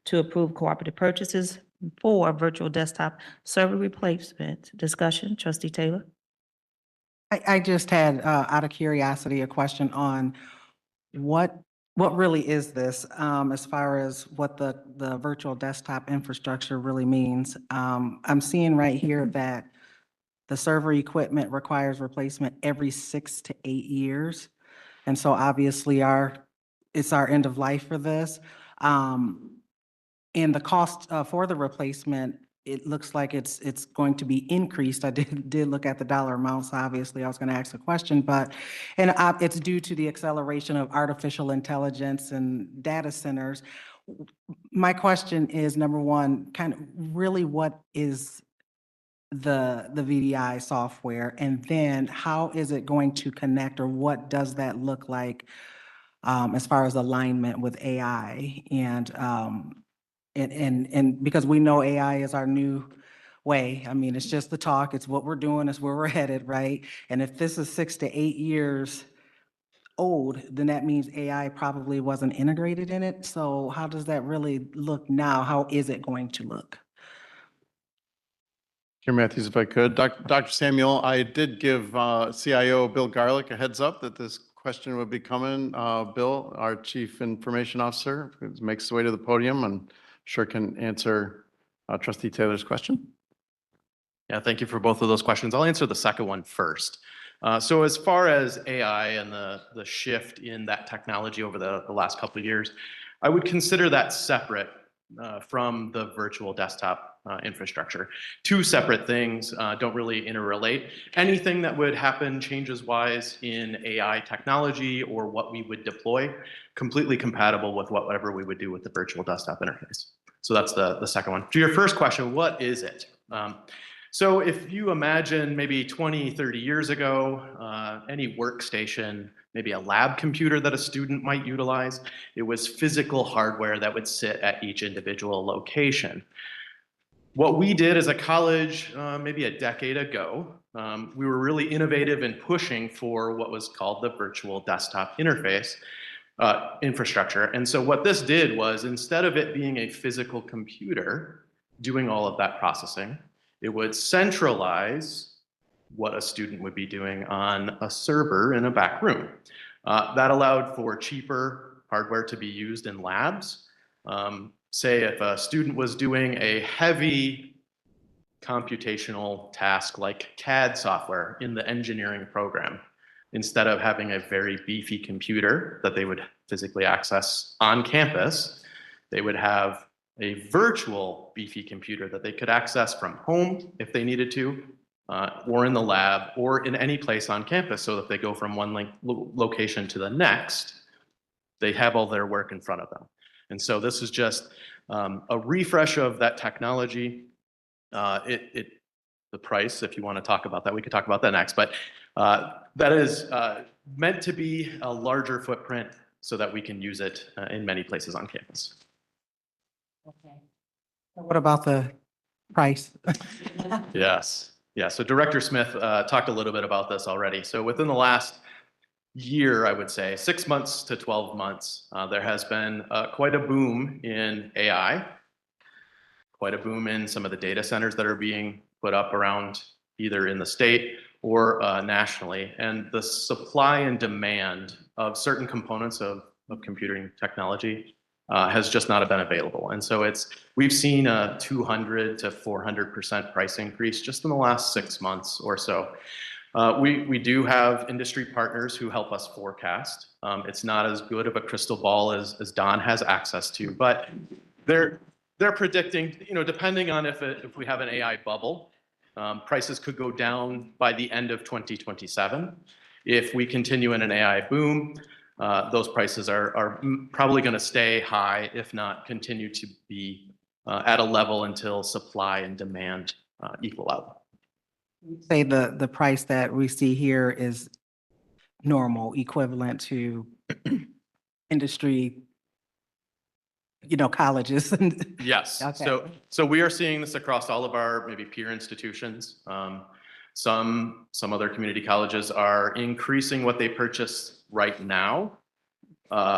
to approve cooperative purchases for virtual desktop server replacement. Discussion, Trustee Taylor? I just had, out of curiosity, a question on what really is this, as far as what the virtual desktop infrastructure really means. I'm seeing right here that the server equipment requires replacement every 6 to 8 years. And so obviously it's our end of life for this. And the cost for the replacement, it looks like it's going to be increased. I did look at the dollar amounts. Obviously, I was going to ask a question, but it's due to the acceleration of artificial intelligence and data centers. My question is, number one, kind of really what is the VDI software, and then how is it going to connect, or what does that look like as far as alignment with AI? And because we know AI is our new way. I mean, it's just the talk, it's what we're doing, it's where we're headed, right? And if this is 6 to 8 years old, then that means AI probably wasn't integrated in it. So how does that really look now? How is it going to look? Chair Matthews, if I could. Dr. Samuel, I did give CIO Bill Garlick a heads up that this question would be coming. Bill, our Chief Information Officer, makes his way to the podium and sure can answer Trustee Taylor's question. Yeah, thank you for both of those questions. I'll answer the second one first. So as far as AI and the shift in that technology over the last couple of years, I would consider that separate from the virtual desktop infrastructure. Two separate things, don't really interrelate. Anything that would happen changes-wise in AI technology or what we would deploy, completely compatible with whatever we would do with the virtual desktop interface. So that's the second one. To your first question, what is it? So if you imagine maybe 20, 30 years ago, any workstation, maybe a lab computer that a student might utilize, it was physical hardware that would sit at each individual location. What we did as a college, maybe a decade ago, we were really innovative in pushing for what was called the virtual desktop interface infrastructure. And so what this did was, instead of it being a physical computer doing all of that processing, it would centralize what a student would be doing on a server in a back room. That allowed for cheaper hardware to be used in labs. Say if a student was doing a heavy computational task like CAD software in the engineering program, instead of having a very beefy computer that they would physically access on campus, they would have a virtual beefy computer that they could access from home if they needed to, or in the lab, or in any place on campus. So if they go from one location to the next, they have all their work in front of them. And so this is just a refresh of that technology. The price, if you want to talk about that, we could talk about that next. But that is meant to be a larger footprint so that we can use it in many places on campus. Okay. What about the price? Yes. Yeah. So Director Smith talked a little bit about this already. So within the last year, I would say 6 months to 12 months, there has been quite a boom in AI, quite a boom in some of the data centers that are being put up around either in the state or nationally. And the supply and demand of certain components of computing technology has just not been available. And so we've seen a 200 to 400% price increase just in the last 6 months or so. We do have industry partners who help us forecast. It's not as good of a crystal ball as Don has access to, but they're predicting, depending on if we have an AI bubble, prices could go down by the end of 2027. If we continue in an AI boom, those prices are probably going to stay high, if not continue to be at a level until supply and demand equal out. Say the price that we see here is normal, equivalent to industry, colleges. Yes. Okay. So we are seeing this across all of our maybe peer institutions. Some other community colleges are increasing what they purchase right now,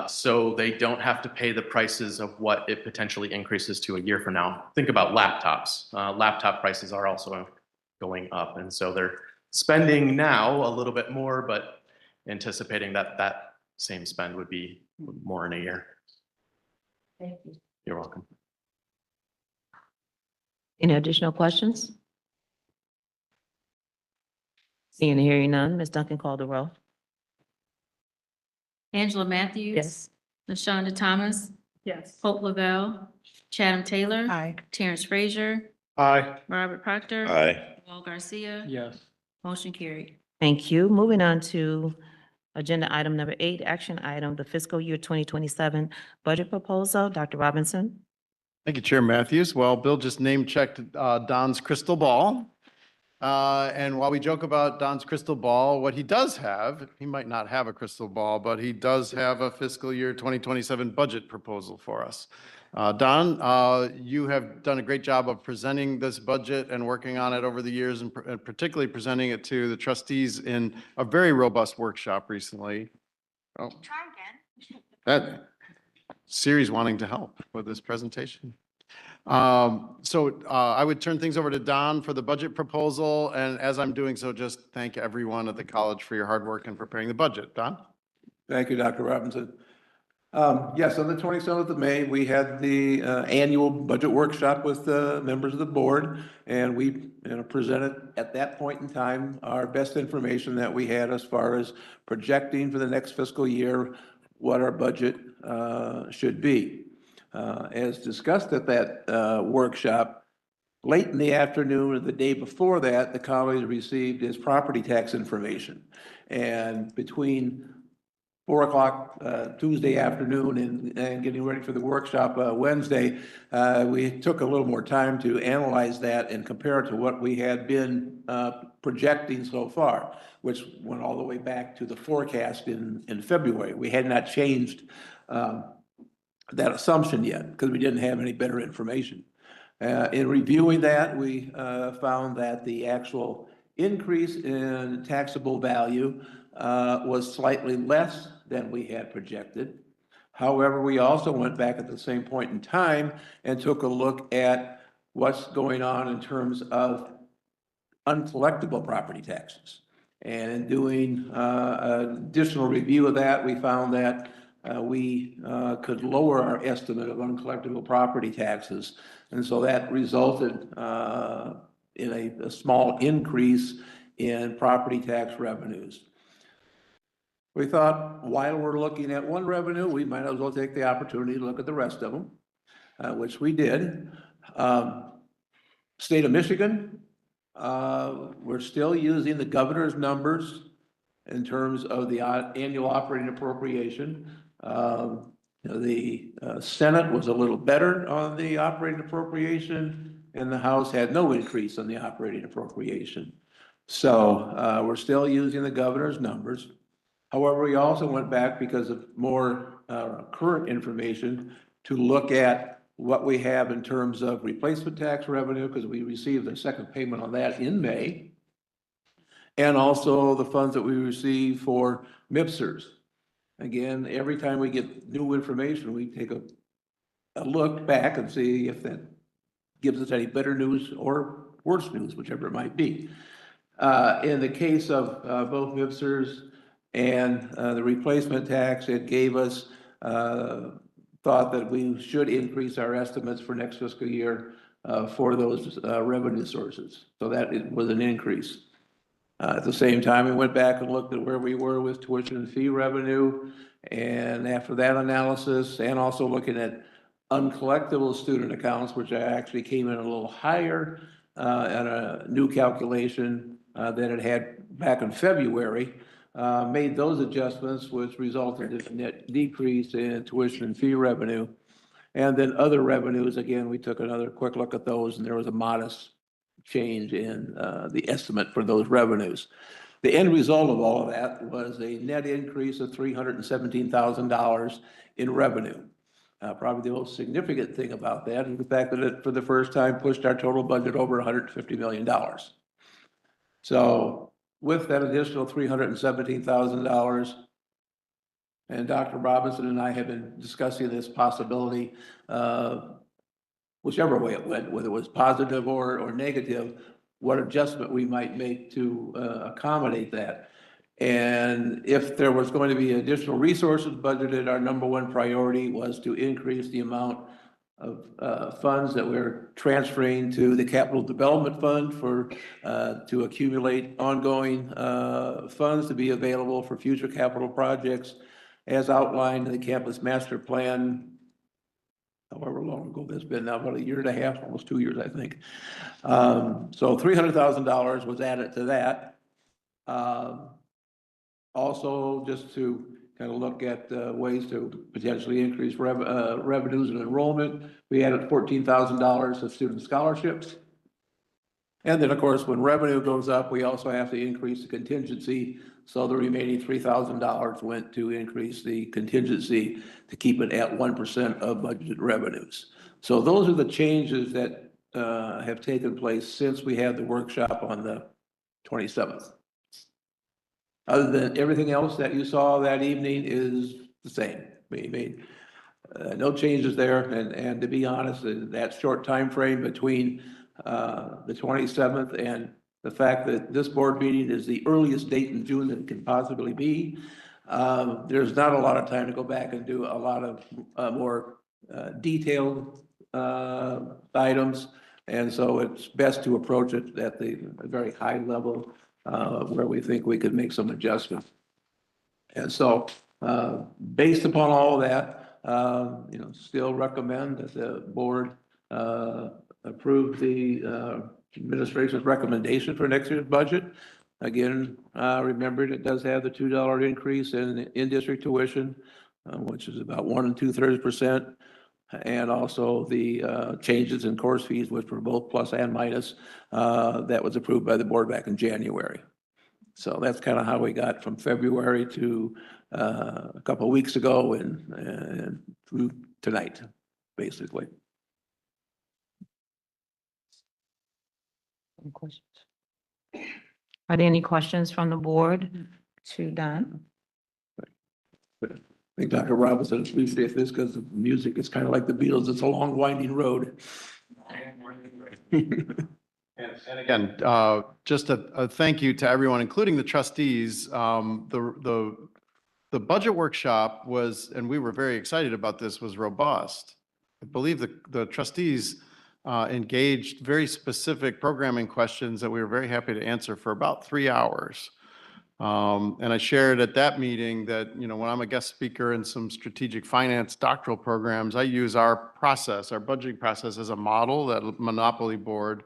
so they don't have to pay the prices of what it potentially increases to a year from now. Think about laptops. Laptop prices are also going up, and so they're spending now a little bit more, but anticipating that same spend would be more in a year. Thank you. You're welcome. Any additional questions? Seeing and hearing none, Ms. Duncan, call the roll. Angela Matthews. Yes. LaShonda Thomas. Yes. Hope Lavelle. Chatham Taylor. Aye. Terrence Frazier. Aye. Robert Proctor. Aye. Noel Garcia. Yes. Motion carried. Thank you. Moving on to agenda item number 8, action item, the fiscal year 2027 budget proposal. Dr. Robinson. Thank you, Chair Matthews. Well, Bill just name-checked Don's crystal ball. And while we joke about Don's crystal ball, what he does have, he might not have a crystal ball, but he does have a fiscal year 2027 budget proposal for us. Don, you have done a great job of presenting this budget and working on it over the years, and particularly presenting it to the trustees in a very robust workshop recently. Oh. Try again. That Siri's wanting to help with this presentation. So I would turn things over to Don for the budget proposal. And as I'm doing so, just thank everyone at the college for your hard work in preparing the budget. Don? Thank you, Dr. Robinson. Yes, on the 27th of May, we had the annual budget workshop with the members of the board, and we presented at that point in time our best information that we had as far as projecting for the next fiscal year what our budget should be. As discussed at that workshop, late in the afternoon of the day before that, the college received its property tax information. And between 4 o'clock Tuesday afternoon and getting ready for the workshop Wednesday, we took a little more time to analyze that and compare it to what we had been projecting so far, which went all the way back to the forecast in February. We had not changed that assumption yet because we didn't have any better information. In reviewing that, we found that the actual increase in taxable value was slightly less than we had projected. However, we also went back at the same point in time and took a look at what's going on in terms of uncollectible property taxes. And in doing additional review of that, we found that we could lower our estimate of uncollectible property taxes. And so that resulted in a small increase in property tax revenues. We thought while we're looking at one revenue, we might as well take the opportunity to look at the rest of them, which we did. State of Michigan, we're still using the governor's numbers in terms of the annual operating appropriation. The Senate was a little better on the operating appropriation, and the House had no increase on the operating appropriation. So we're still using the governor's numbers. However, we also went back because of more current information to look at what we have in terms of replacement tax revenue, because we received the second payment on that in May, and also the funds that we receive for MIPSers. Again, every time we get new information, we take a look back and see if that gives us any better news or worse news, whichever it might be. In the case of both MIPSers and the replacement tax, it gave us thought that we should increase our estimates for next fiscal year for those revenue sources. So that it was an increase. At the same time, we went back and looked at where we were with tuition and fee revenue. And after that analysis, and also looking at uncollectible student accounts, which actually came in a little higher at a new calculation than it had back in February, made those adjustments, which resulted in a net decrease in tuition and fee revenue. And then other revenues, again, we took another quick look at those, and there was a modest change in the estimate for those revenues. The end result of all of that was a net increase of $317,000 in revenue. Probably the most significant thing about that is the fact that it, for the first time, pushed our total budget over $150 million. So with that additional $317,000, and Dr. Robinson and I have been discussing this possibility, whichever way it went, whether it was positive or negative, what adjustment we might make to accommodate that. And if there was going to be additional resources budgeted, our number one priority was to increase the amount of funds that we're transferring to the Capital Development Fund for to accumulate ongoing funds to be available for future capital projects as outlined in the Campus Master Plan, however long ago that's been now, about a year and a half, almost 2 years, I think. So $300,000 was added to that. Also, just to kind of look at ways to potentially increase revenues and enrollment, we added $14,000 of student scholarships. And then, of course, when revenue goes up, we also have to increase the contingency. So the remaining $3,000 went to increase the contingency to keep it at 1% of budgeted revenues. So those are the changes that have taken place since we had the workshop on the 27th. Other than everything else that you saw that evening is the same. We made no changes there. And to be honest, in that short time frame between the 27th and the fact that this board meeting is the earliest date in June that it can possibly be, There's not a lot of time to go back and do a lot of more detailed items. And so it's best to approach it at the very high level where we think we could make some adjustments. And so based upon all of that, still recommend that the board approve the administration's recommendation for next year's budget. Again, remember it does have the $2 increase in district tuition, which is about 1 2/3%. And also the changes in course fees, which were both plus and minus, that was approved by the board back in January. So that's kind of how we got from February to a couple of weeks ago and through tonight, basically. Any questions? Are there any questions from the board to Don? I think Dr. Robinson appreciates this because the music is kind of like the Beatles. It's a long winding road. And again, just a thank you to everyone, including the trustees. The budget workshop was, and we were very excited about this, was robust. I believe the trustees engaged very specific programming questions that we were very happy to answer for about 3 hours. And I shared at that meeting that, when I'm a guest speaker in some strategic finance doctoral programs, I use our process, our budgeting process as a model, that Monopoly board.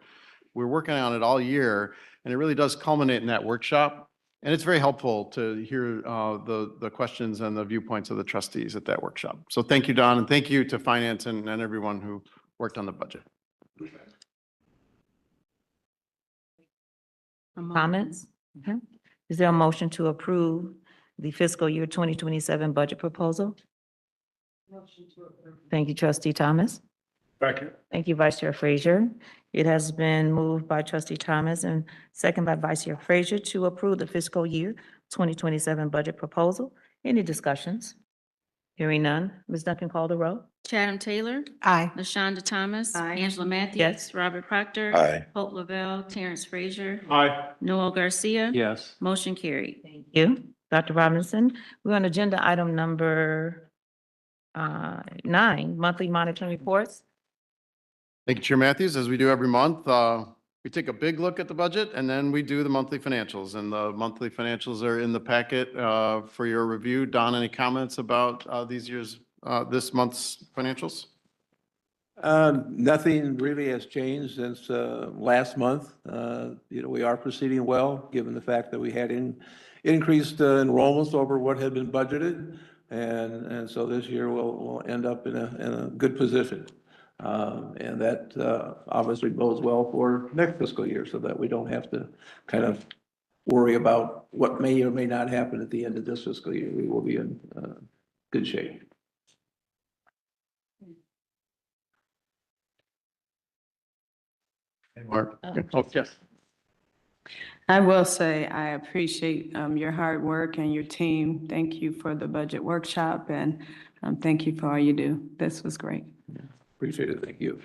We're working on it all year, and it really does culminate in that workshop. And it's very helpful to hear the questions and the viewpoints of the trustees at that workshop. So thank you, Don, and thank you to finance and everyone who worked on the budget. Comments? Okay. Is there a motion to approve the fiscal year 2027 budget proposal? Motion to approve. Thank you, trustee Thomas. Second. Thank you, Vice Chair Frazier. It has been moved by trustee Thomas and second by Vice Chair Frazier to approve the fiscal year 2027 budget proposal. Any discussions? Hearing none. Ms. Duncan, call the roll. Chatham Taylor. Aye. LaShonda Thomas. Aye. Angela Matthews. Yes. Robert Proctor. Aye. Hope Lavelle. Terrence Frazier. Aye. Noel Garcia. Yes. Motion carried. Thank you. Dr. Robinson, we're on agenda item number 9, monthly monitoring reports. Thank you, Chair Matthews. As we do every month, we take a big look at the budget and then we do the monthly financials, and the monthly financials are in the packet for your review. Don, any comments about this month's financials? Nothing really has changed since last month. We are proceeding well, given the fact that we had increased enrollments over what had been budgeted. And so this year we'll end up in a good position. And that obviously bodes well for next fiscal year, so that we don't have to kind of worry about what may or may not happen at the end of this fiscal year. We will be in good shape. Mark? Oh, yes. I will say I appreciate your hard work and your team. Thank you for the budget workshop, and thank you for all you do. This was great. Appreciate it. Thank you.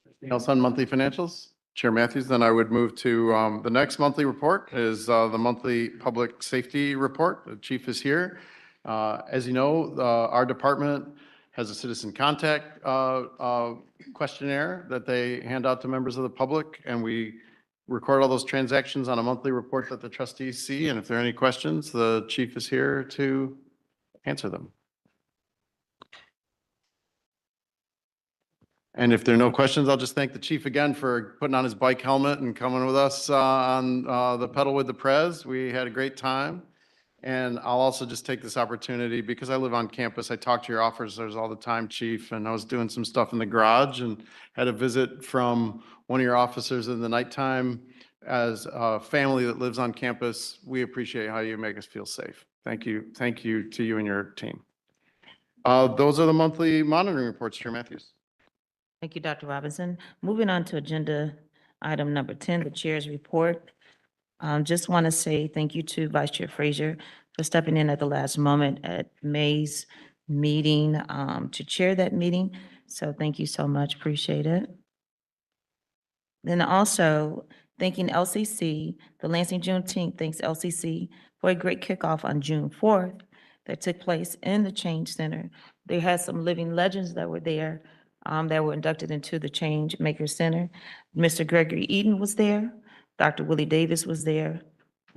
Anything else on monthly financials? Chair Matthews, then I would move to the next monthly report is the monthly public safety report. The chief is here. As you know, our department has a citizen contact questionnaire that they hand out to members of the public, and we record all those transactions on a monthly report that the trustees see. And if there are any questions, the chief is here to answer them. And if there are no questions, I'll just thank the chief again for putting on his bike helmet and coming with us on the Pedal with the Prez. We had a great time. And I'll also just take this opportunity, because I live on campus, I talk to your officers all the time, chief, and I was doing some stuff in the garage and had a visit from one of your officers in the nighttime. As a family that lives on campus, we appreciate how you make us feel safe. Thank you. Thank you to you and your team. Those are the monthly monitoring reports, Chair Matthews. Thank you, Dr. Robinson. Moving on to agenda item number 10, the chair's report. Just want to say thank you to Vice Chair Frazier for stepping in at the last moment at May's meeting to chair that meeting. So thank you so much. Appreciate it. Then also thanking LCC, the Lansing Juneteenth thanks LCC for a great kickoff on June 4th that took place in the Change Center. They had some living legends that were there that were inducted into the Change Maker Center. Mr. Gregory Eden was there, Dr. Willie Davis was there,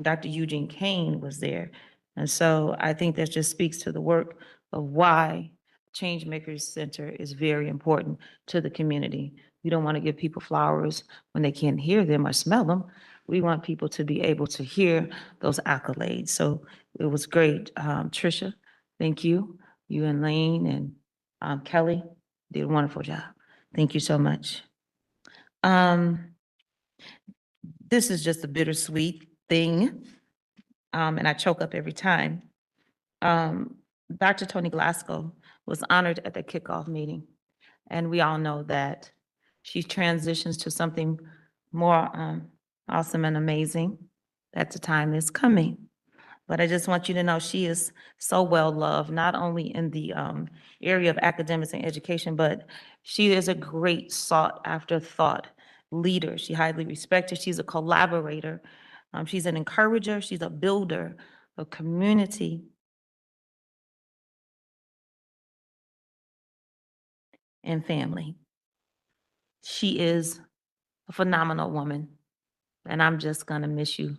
Dr. Eugene Kane was there. And so I think that just speaks to the work of why Change Makers Center is very important to the community. We don't want to give people flowers when they can't hear them or smell them. We want people to be able to hear those accolades. So it was great. Tricia, thank you. You and Lane and Kelly did a wonderful job. Thank you so much. This is just a bittersweet thing, and I choke up every time. Dr. Tony Glasgow was honored at the kickoff meeting, and we all know that she transitions to something more awesome and amazing, that the time is coming. But I just want you to know she is so well loved, not only in the area of academics and education, but she is a great sought after thought leader. She highly respected. She's a collaborator. She's an encourager. She's a builder of community and family. She is a phenomenal woman, and I'm just gonna miss you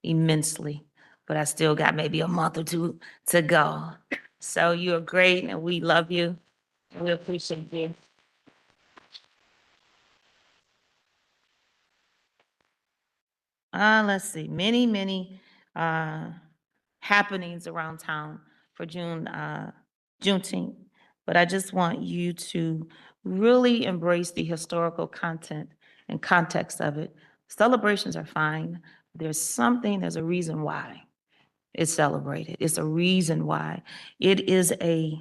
immensely, but I still got maybe a month or two to go. So you're great, and we love you. We appreciate you. Let's see, many happenings around town for Juneteenth. But I just want you to really embrace the historical content and context of it. Celebrations are fine. There's a reason why it's celebrated. It's a reason why. It is a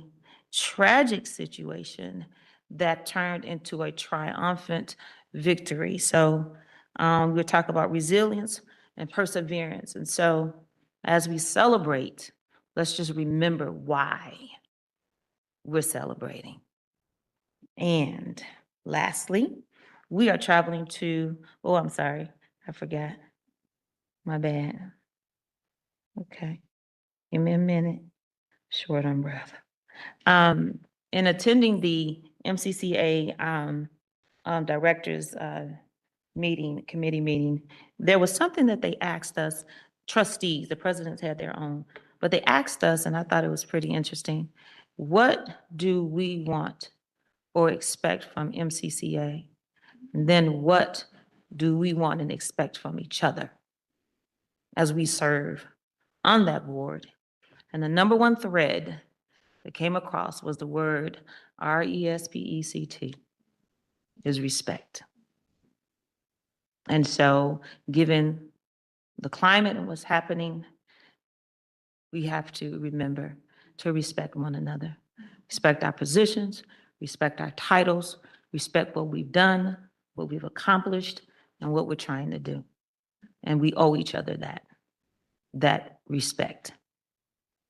tragic situation that turned into a triumphant victory. So we'll talk about resilience and perseverance. And so as we celebrate, let's just remember why we're celebrating. And lastly, we are traveling to, oh, I'm sorry, I forgot. My bad. Okay, give me a minute. Short on breath. In attending the MCCA directors committee meeting, there was something that they asked us, trustees, the presidents had their own, but they asked us, and I thought it was pretty interesting, what do we want or expect from MCCA? And then what do we want and expect from each other as we serve on that board? And the number one thread that came across was the word RESPECT, is respect. And so given the climate and what's happening, we have to remember to respect one another, respect our positions, respect our titles, respect what we've done, what we've accomplished, and what we're trying to do. And we owe each other that respect.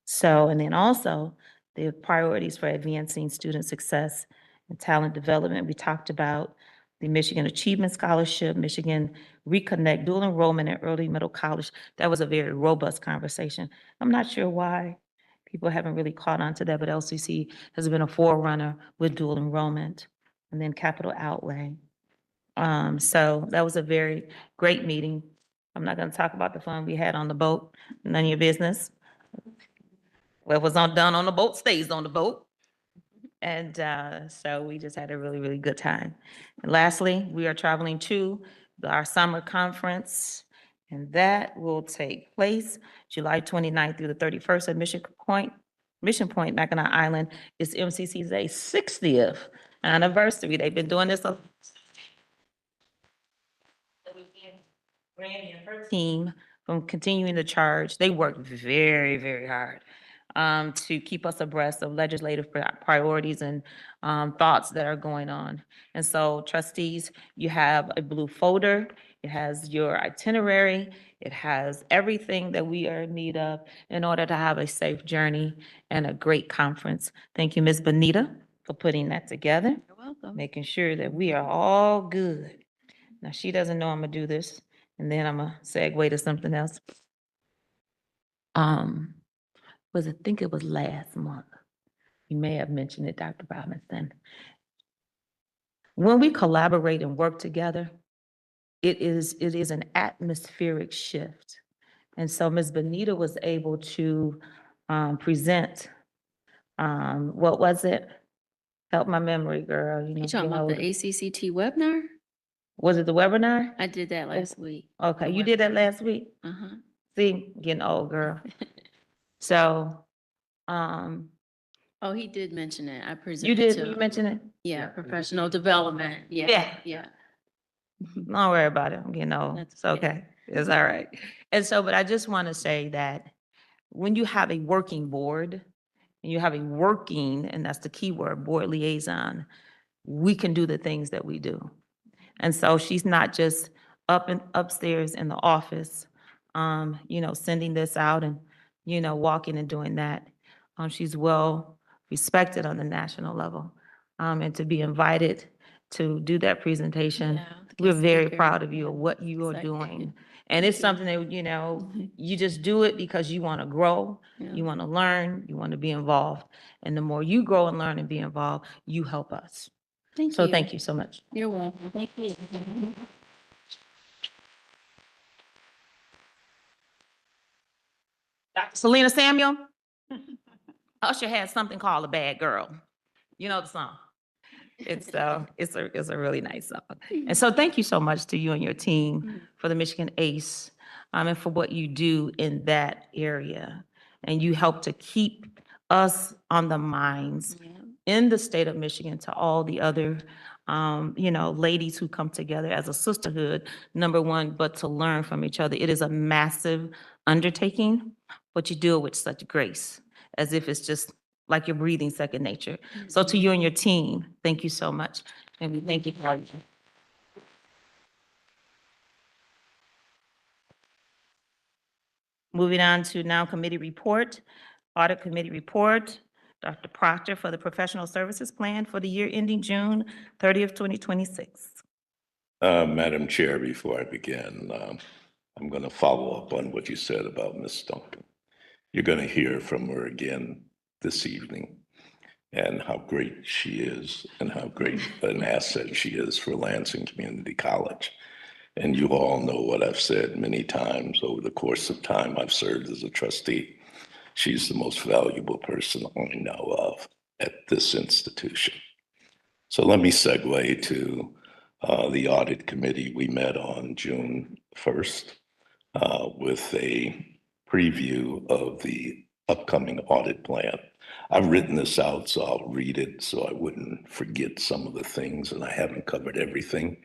So, and then also the priorities for advancing student success and talent development. We talked about the Michigan Achievement Scholarship, Michigan Reconnect, dual enrollment in early middle college. That was a very robust conversation. I'm not sure why people haven't really caught on to that, but LCC has been a forerunner with dual enrollment, and then capital outlay. So that was a very great meeting. I'm not going to talk about the fun we had on the boat, none of your business. What was done on the boat stays on the boat. And so we just had a really, really good time. And lastly, we are traveling to our summer conference, and that will take place July 29th through the 31st at Mission Point, Mackinac Island. It's MCC's 60th anniversary. They've been doing this Randy and her team from continuing the charge. They worked very, very hard to keep us abreast of legislative priorities and thoughts that are going on. And so trustees, you have a blue folder. It has your itinerary. It has everything that we are in need of in order to have a safe journey and a great conference. Thank you, Ms. Bonita, for putting that together. You're welcome. Making sure that we are all good. Now, she doesn't know I'm gonna do this, and then I'm gonna segue to something else. I think it was last month. You may have mentioned it, Dr. Robinson. When we collaborate and work together, it is an atmospheric shift. And so Ms. Benita was able to present, what was it? Help my memory, girl. You talking about the ACCT webinar? Was it the webinar? I did that last week. Okay, you did that last week? Uh-huh. See, getting old, girl. So, Oh, he did mention it. I presented. you did, to you him. mentioned it? Yeah, professional development. Yeah. Yeah. Yeah. Don't worry about it, I'm getting old. That's It's okay. It's all right. And so, but I just want to say that when you have a working board, and you have a working, and that's the key word, board liaison, we can do the things that we do. And so she's not just upstairs in the office, sending this out and, walking and doing that. She's well respected on the national level. And to be invited to do that presentation, Yeah, the we're guest very speaker. proud of you, of what you are Excited. doing. And it's something that, you just do it because you want to grow, Yeah. you want to learn, you want to be involved. And the more you grow and learn and be involved, you help us. Thank So you. thank you so much. You're welcome. Thank you. Dr. Selena Samuel? Usher has something called A Bad Girl. You know the song. It's a really nice song. And so thank you so much to you and your team for the Michigan ACE, and for what you do in that area. And you help to keep us on the minds in the state of Michigan to all the other, ladies who come together as a sisterhood, number one, but to learn from each other. It is a massive undertaking, but you do it with such grace, as if it's just like you're breathing second nature. So to you and your team, thank you so much. And we thank you for all you do. Moving on to now committee report, audit committee report. Dr. Proctor for the professional services plan for the year ending June 30th, 2026. Madam Chair, before I begin, I'm going to follow up on what you said about Ms. Duncan. You're going to hear from her again this evening, and how great she is and how great an asset she is for Lansing Community College. And you all know what I've said many times over the course of time I've served as a trustee. She's the most valuable person I know of at this institution. So let me segue to the audit committee. We met on June 1st with a preview of the upcoming audit plan. I've written this out, so I'll read it so I wouldn't forget some of the things, and I haven't covered everything.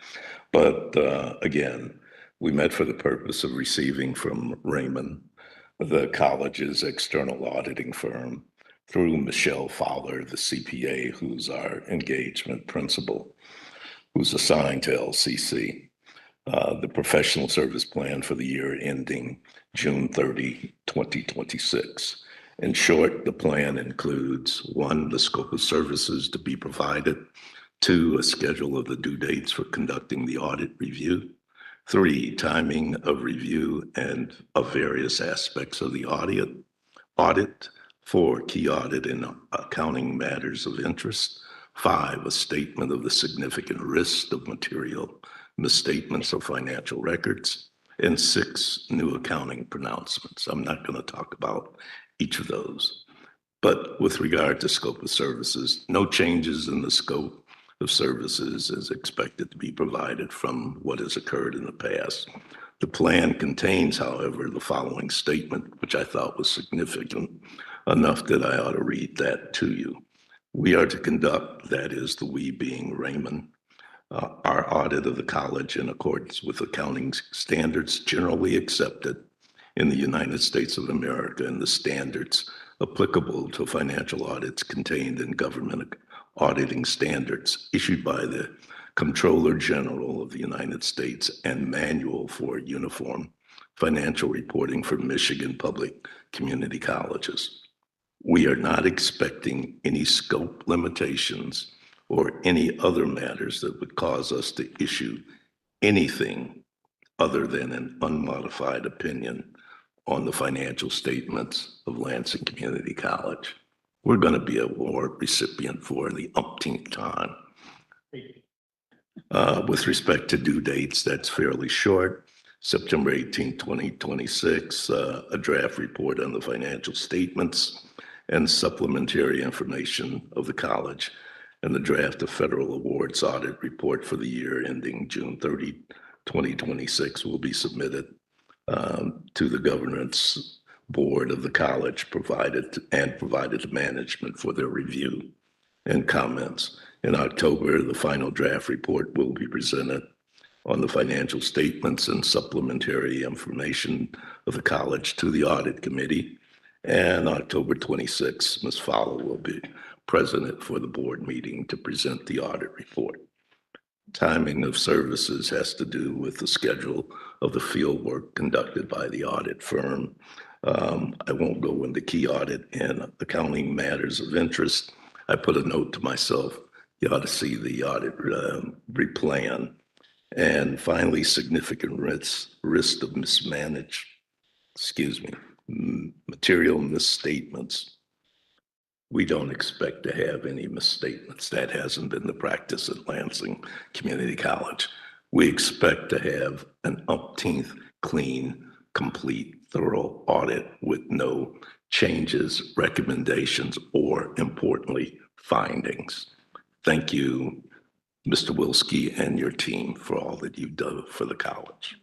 But again, we met for the purpose of receiving from Raymond, the college's external auditing firm, through Michelle Fowler, the CPA, who's our engagement principal, who's assigned to LCC, the professional service plan for the year ending June 30, 2026. In short, the plan includes 1, the scope of services to be provided, 2, a schedule of the due dates for conducting the audit review, 3, timing of review and of various aspects of the audit, 4, key audit and accounting matters of interest, 5, a statement of the significant risk of material misstatements of financial records, and 6, new accounting pronouncements. I'm not going to talk about each of those. But with regard to scope of services, no changes in the scope of services is expected to be provided from what has occurred in the past. The plan contains, however, the following statement, which I thought was significant enough that I ought to read that to you. We are to conduct, that is the we being Raymond, our audit of the college in accordance with accounting standards generally accepted in the United States of America and the standards applicable to financial audits contained in government auditing standards issued by the Comptroller General of the United States and Manual for Uniform Financial Reporting for Michigan Public Community Colleges. We are not expecting any scope limitations or any other matters that would cause us to issue anything other than an unmodified opinion on the financial statements of Lansing Community College. We're going to be an award recipient for the umpteenth time. With respect to due dates, that's fairly short. September 18, 2026, a draft report on the financial statements and supplementary information of the college, and the draft of federal awards audit report for the year ending June 30, 2026 will be submitted to the governance board of the college, provided to management for their review and comments. In October, the final draft report will be presented on the financial statements and supplementary information of the college to the audit committee. And October 26th, Ms. Fowler will be present for the board meeting to present the audit report. Timing of services has to do with the schedule of the field work conducted by the audit firm. I won't go into key audit and accounting matters of interest. I put a note to myself, you ought to see the audit replan. And finally, significant risk of material misstatements. We don't expect to have any misstatements. That hasn't been the practice at Lansing Community College. We expect to have an umpteenth clean, complete, thorough audit with no changes, recommendations, or importantly, findings. Thank you, Mr. Wilski and your team for all that you've done for the college.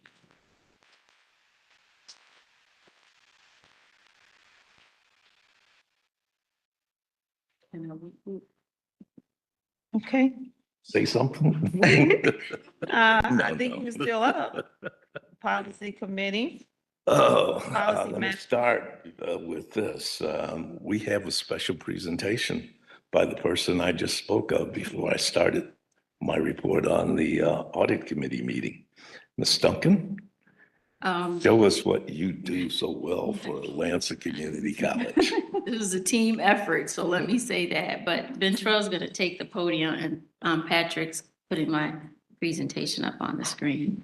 Okay. Say something. I think you're still up. Policy committee. Let me start with this. We have a special presentation by the person I just spoke of before I started my report on the audit committee meeting. Ms. Duncan, show us what you do so well for Lansing Community College. This is a team effort, so let me say that. But Ventrell's going to take the podium, and Patrick's putting my presentation up on the screen.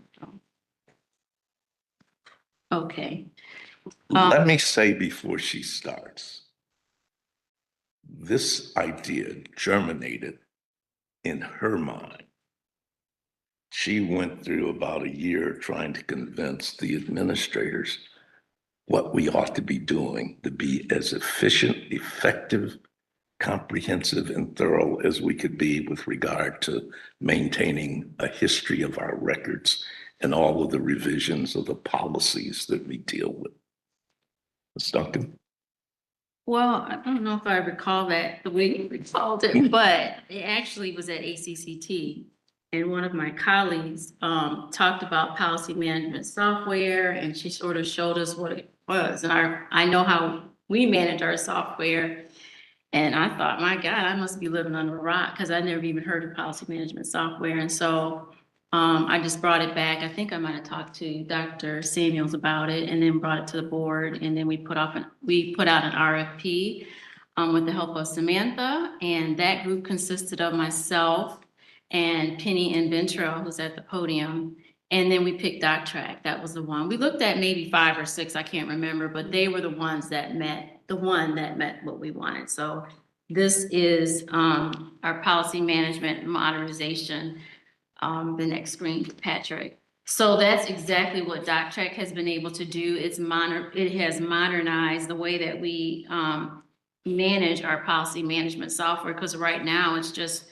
Okay. Let me say before she starts, this idea germinated in her mind. She went through about a year trying to convince the administrators what we ought to be doing to be as efficient, effective, comprehensive, and thorough as we could be with regard to maintaining a history of our records and all of the revisions of the policies that we deal with. Ms. Duncan? Well, I don't know if I recall that the way you recalled it, but it actually was at ACCT. And one of my colleagues talked about policy management software, and she sort of showed us what it was. And I know how we manage our software. And I thought, my God, I must be living under a rock because I never even heard of policy management software. And so I just brought it back. I think I might have talked to Dr. Samuels about it and then brought it to the board. And then we put out an RFP with the help of Samantha. And that group consisted of myself and Penny and Ventrell, who's at the podium. And then we picked DocTrack. That was the one. We looked at maybe 5 or 6, I can't remember, but they were the ones that met what we wanted. So this is our policy management modernization. The next screen, Patrick. So that's exactly what DocTrack has been able to do. It has modernized the way that we manage our policy management software, because right now it's just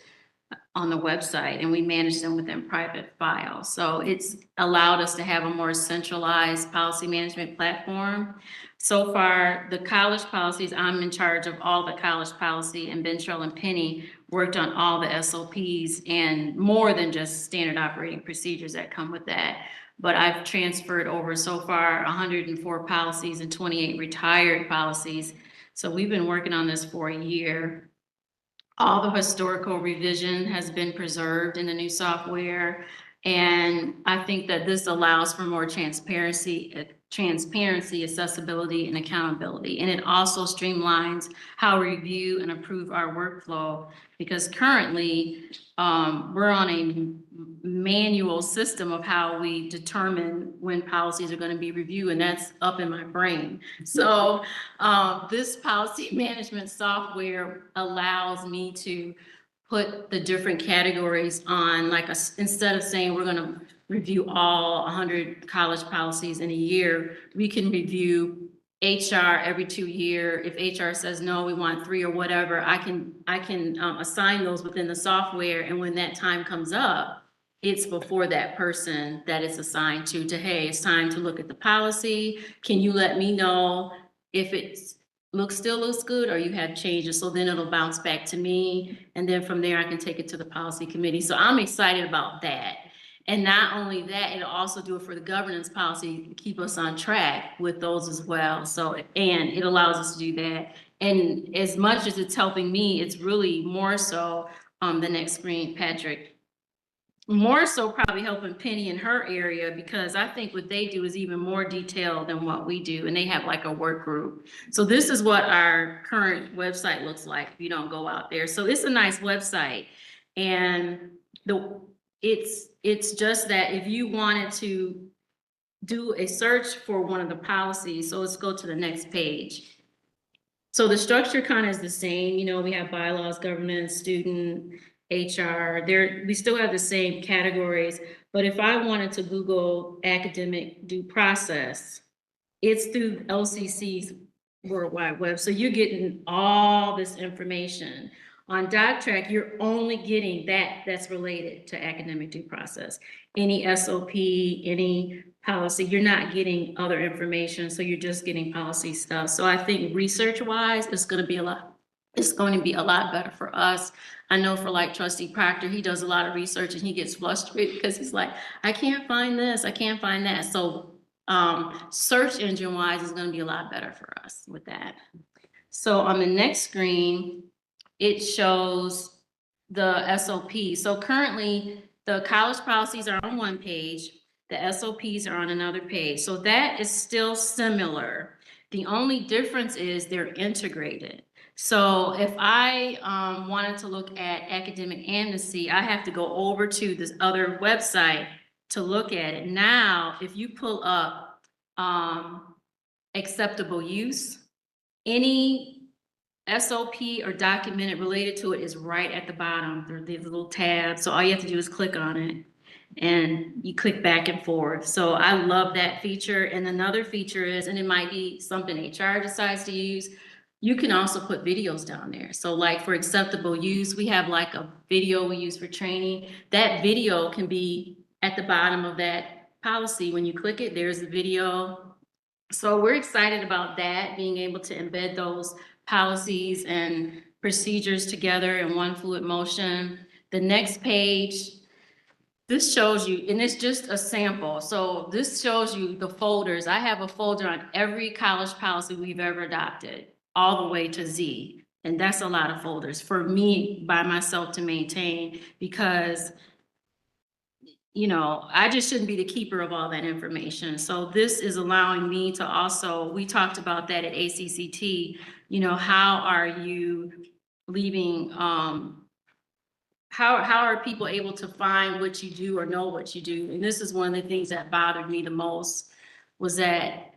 on the website and we manage them within private files. So it's allowed us to have a more centralized policy management platform. So far, the college policies, I'm in charge of all the college policy, and Ventrell and Penny worked on all the SOPs and more than just standard operating procedures that come with that. But I've transferred over so far 104 policies and 28 retired policies. So we've been working on this for a year. All the historical revision has been preserved in the new software. And I think that this allows for more transparency transparency, accessibility, and accountability. And it also streamlines how we review and approve our workflow, because currently we're on a manual system of how we determine when policies are going to be reviewed, and that's up in my brain. So this policy management software allows me to put the different categories on, like instead of saying we're going to review all 100 college policies in a year, we can review HR every 2 years. If HR says, no, we want 3 or whatever, I can assign those within the software. And when that time comes up, it's before that person that it's assigned to, hey, it's time to look at the policy. Can you let me know if it still looks good or you have changes? So then it'll bounce back to me. And then from there, I can take it to the policy committee. So I'm excited about that. And not only that, it'll also do it for the governance policy, keep us on track with those as well. So, and it allows us to do that. And as much as it's helping me, it's really more so the next screen, Patrick, more so probably helping Penny in her area, because I think what they do is even more detailed than what we do. And they have like a work group. So this is what our current website looks like if you don't go out there. So it's a nice website. And it's just that if you wanted to do a search for one of the policies, so let's go to the next page. So the structure kind of is the same. You know, we have bylaws, governance, student, HR. We still have the same categories. But if I wanted to Google academic due process, it's through LCC's World Wide Web. So you're getting all this information. On DocTrack, you're only getting that's related to academic due process. Any SOP, any policy, you're not getting other information. So you're just getting policy stuff. So I think research-wise, it's going to be a lot better for us. I know for like Trustee Proctor, he does a lot of research and he gets frustrated because he's like, I can't find this, I can't find that. So search engine-wise is going to be a lot better for us with that. So on the next screen, it shows the SOP. So currently, the college policies are on one page, the SOPs are on another page. So that is still similar. The only difference is they're integrated. So if I wanted to look at academic amnesty, I have to go over to this other website to look at it. Now, if you pull up acceptable use, any SOP or document related to it is right at the bottom. There's these little tabs. So all you have to do is click on it and you click back and forth. So I love that feature. And another feature is, and it might be something HR decides to use, you can also put videos down there. So like for acceptable use, we have like a video we use for training. That video can be at the bottom of that policy. When you click it, there's the video. So we're excited about that, being able to embed those policies and procedures together in one fluid motion. The next page, this shows you, and it's just a sample. So this shows you the folders. I have a folder on every college policy we've ever adopted, all the way to Z. And that's a lot of folders for me by myself to maintain, because you know, I just shouldn't be the keeper of all that information. So this is allowing me to also, we talked about that at ACCT, you know, how are you leaving, how are people able to find what you do or know what you do? And this is one of the things that bothered me the most, was that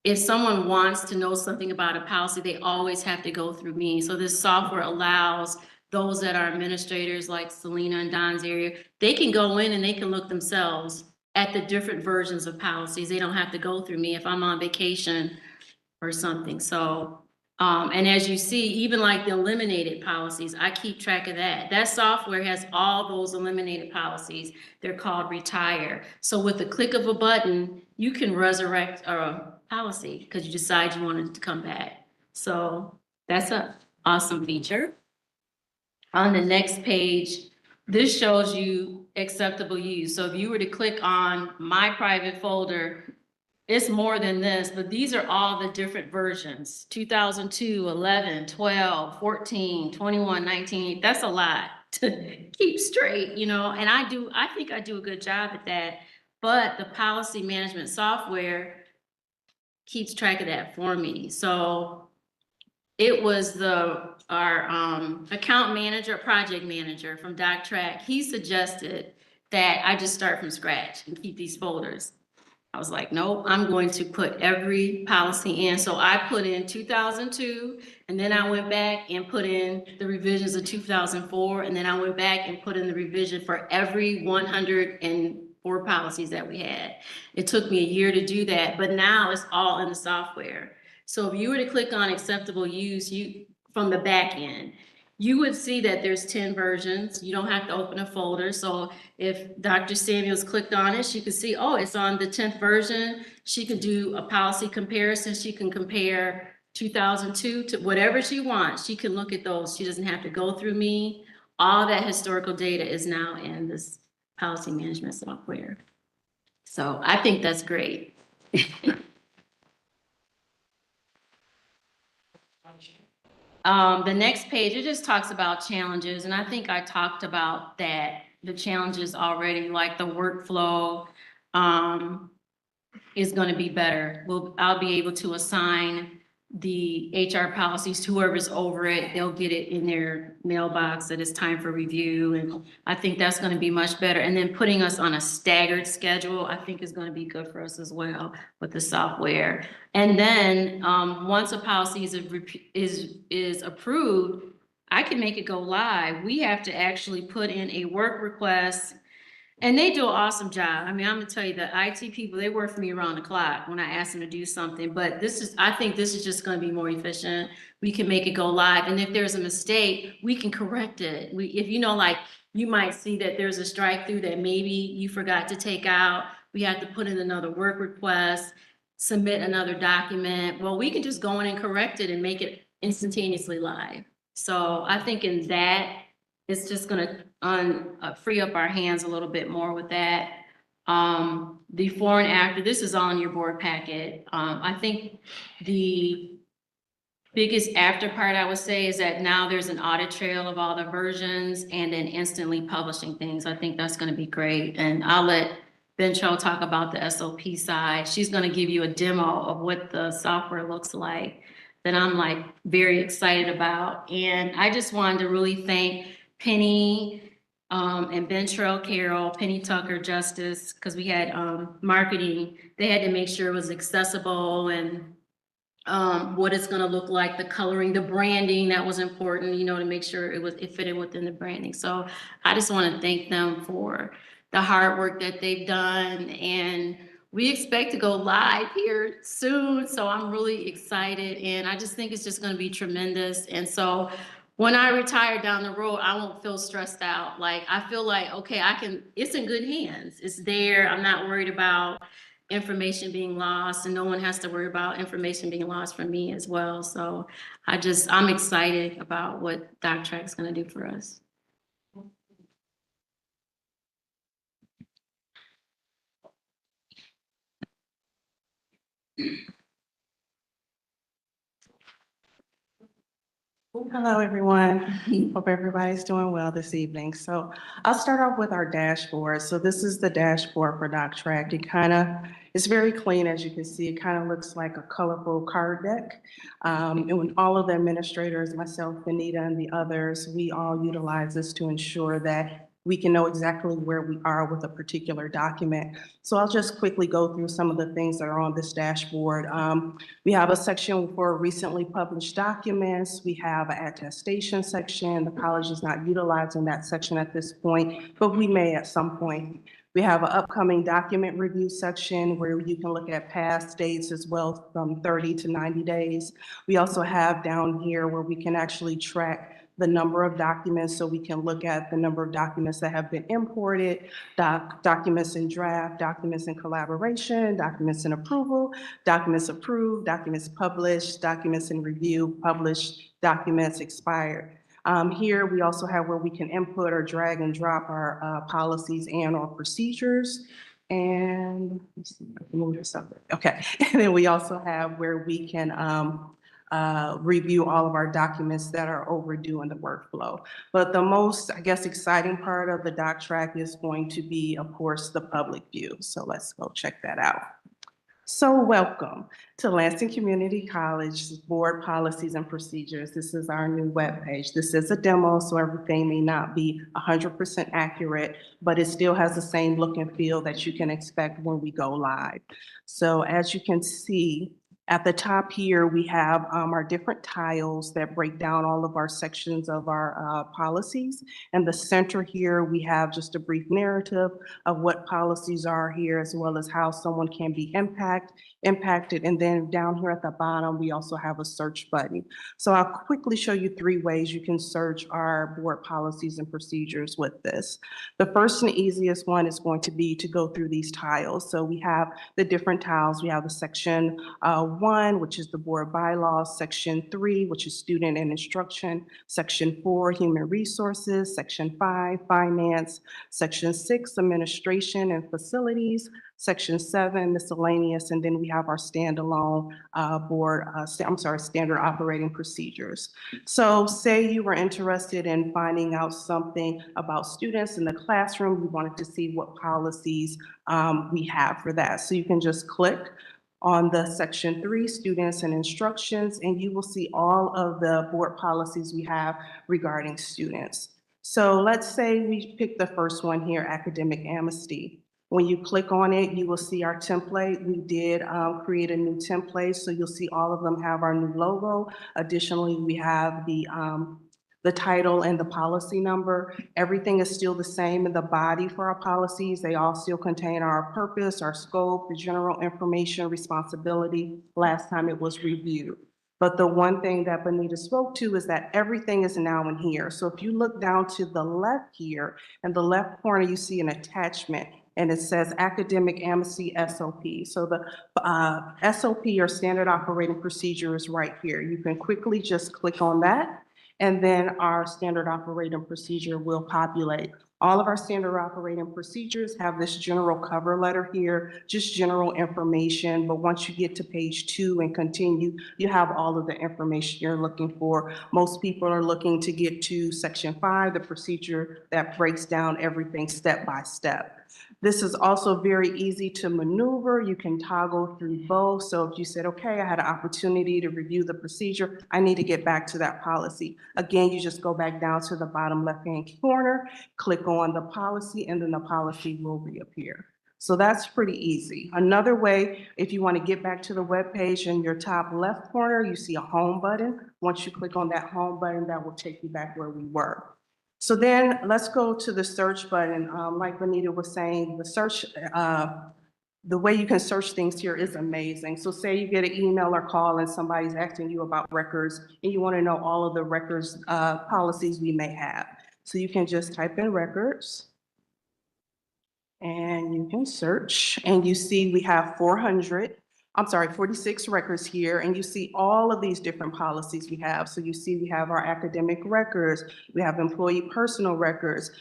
if someone wants to know something about a policy, they always have to go through me. So this software allows those that are administrators like Selena and Don's area, they can go in and they can look themselves at the different versions of policies. They don't have to go through me if I'm on vacation or something. So, and as you see, even like the eliminated policies, I keep track of that. That software has all those eliminated policies. They're called retire. So with the click of a button, you can resurrect a policy because you decide you wanted it to come back. So that's an awesome feature. On the next page, this shows you acceptable use. So if you were to click on my private folder, it's more than this, but these are all the different versions. 2002, 11, 12, 14, 21, 19. That's a lot to keep straight, you know, and I think I do a good job at that. But the policy management software keeps track of that for me. So it was our account manager, project manager from DocTrack. He suggested that I just start from scratch and keep these folders. I was like, nope, I'm going to put every policy in. So I put in 2002, and then I went back and put in the revisions of 2004, and then I went back and put in the revision for every 104 policies that we had. It took me a year to do that, but now it's all in the software. So if you were to click on acceptable use, from the back end, you would see that there's 10 versions. You don't have to open a folder. So if Dr. Samuels clicked on it, she could see, oh, it's on the 10th version. She could do a policy comparison. She can compare 2002 to whatever she wants. She can look at those. She doesn't have to go through me. All that historical data is now in this policy management software. So I think that's great. The next page, it just talks about challenges, and I think I talked about that, the challenges already, like the workflow is going to be better. I'll be able to assign the HR policies to whoever's over it. They'll get it in their mailbox that it's time for review, and I think that's going to be much better. And then putting us on a staggered schedule, I think is going to be good for us as well with the software. And then once a policy is approved, I can make it go live. We have to actually put in a work request. And they do an awesome job. I mean, I'm gonna tell you, the IT people, they work for me around the clock when I ask them to do something, but I think this is just gonna be more efficient. We can make it go live, and if there's a mistake, we can correct it. If like, you might see that there's a strike through that maybe you forgot to take out, we have to put in another work request, submit another document. Well, we can just go in and correct it and make it instantaneously live. So I think in that, it's just gonna free up our hands a little bit more with that. Before and after, this is all in your board packet. I think the biggest after part I would say is that now there's an audit trail of all the versions and then instantly publishing things. I think that's gonna be great. And I'll let Bencho talk about the SOP side. She's gonna give you a demo of what the software looks like that I'm like very excited about. And I just wanted to really thank Penny and Ben Carroll, Penny Tucker, Justice, because we had marketing. They had to make sure it was accessible and what it's going to look like, the coloring, the branding, that was important, to make sure it fitted within the branding. So I just want to thank them for the hard work that they've done, and we expect to go live here soon. So I'm really excited, and I just think it's just going to be tremendous. And so when I retire down the road, I won't feel stressed out. Like, I feel like, okay, it's in good hands. It's there. I'm not worried about information being lost, and no one has to worry about information being lost from me as well. So I'm excited about what DocTrack is going to do for us. Hello, everyone. Hope everybody's doing well this evening. So I'll start off with our dashboard. So this is the dashboard for DocTrack. It's very clean, as you can see. It kind of looks like a colorful card deck. And when all of the administrators, myself, Benita, and the others, we all utilize this to ensure that we can know exactly where we are with a particular document. So I'll just quickly go through some of the things that are on this dashboard. We have a section for recently published documents. We have an attestation section. The college is not utilizing that section at this point, but we may at some point. We have an upcoming document review section where you can look at past dates as well, from 30 to 90 days. We also have down here where we can actually track the number of documents, so we can look at the number of documents that have been imported, documents in draft, documents in collaboration, documents in approval, documents approved, documents published, documents in review, published, documents expired. Here we also have where we can input or drag and drop our policies and or procedures. And let's see if I can move this up. Okay, and then we also have where we can review all of our documents that are overdue in the workflow. But the most, I guess, exciting part of the DocTrack is going to be, of course, the public view. So let's go check that out. So welcome to Lansing Community College Board Policies and Procedures. This is our new webpage. This is a demo, so everything may not be 100% accurate, but it still has the same look and feel that you can expect when we go live. So as you can see, at the top here, we have our different tiles that break down all of our sections of our policies. And the center here, we have just a brief narrative of what policies are here, as well as how someone can be impacted. And then down here at the bottom, we also have a search button. So I'll quickly show you 3 ways you can search our board policies and procedures with this. The first and easiest one is going to be to go through these tiles. So we have the different tiles. We have the section 1, which is the board bylaws, section 3, which is student and instruction, section 4, human resources, section 5, finance, section 6, administration and facilities, section 7, miscellaneous, and then we have our standalone standard operating procedures. So say you were interested in finding out something about students in the classroom, you wanted to see what policies we have for that. So you can just click on the section 3, students and instructions, and you will see all of the board policies we have regarding students. So let's say we pick the first one here, academic amnesty. When you click on it, you will see our template. We did create a new template, so you'll see all of them have our new logo. Additionally, we have the title and the policy number. Everything is still the same in the body for our policies. They all still contain our purpose, our scope, the general information, responsibility, last time it was reviewed. But the one thing that Benita spoke to is that everything is now in here. So if you look down to the left here, in the left corner, you see an attachment, and it says Academic Amnesty SOP. So the SOP, or Standard Operating Procedure, is right here. You can quickly just click on that, and then our Standard Operating Procedure will populate. All of our Standard Operating Procedures have this general cover letter here, just general information, but once you get to page 2 and continue, you have all of the information you're looking for. Most people are looking to get to section 5, the procedure that breaks down everything step by step. This is also very easy to maneuver. You can toggle through both. So if you said, okay, I had an opportunity to review the procedure, I need to get back to that policy. Again, you just go back down to the bottom left-hand corner, click on the policy, and then the policy will reappear. So that's pretty easy. Another way, if you want to get back to the web page, in your top left corner, you see a home button. Once you click on that home button, that will take you back where we were. So then let's go to the search button. Like Benita was saying, the search, the way you can search things here is amazing. So say you get an email or call and somebody's asking you about records and you want to know all of the records policies we may have. So you can just type in records and you can search, and you see we have 46 records here, and you see all of these different policies we have. So you see we have our academic records, we have employee personal records,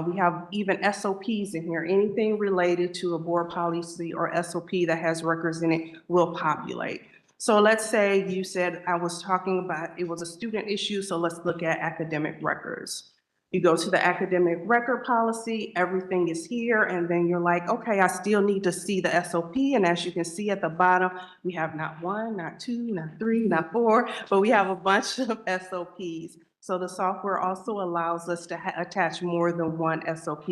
we have even SOPs in here. Anything related to a board policy or SOP that has records in it will populate. So let's say you said, I was talking about, it was a student issue, so let's look at academic records. You go to the academic record policy, everything is here, and then you're like, okay, I still need to see the SOP, and as you can see at the bottom, we have not 1, not 2, not 3, not 4, but we have a bunch of SOPs. So the software also allows us to attach more than one SOP,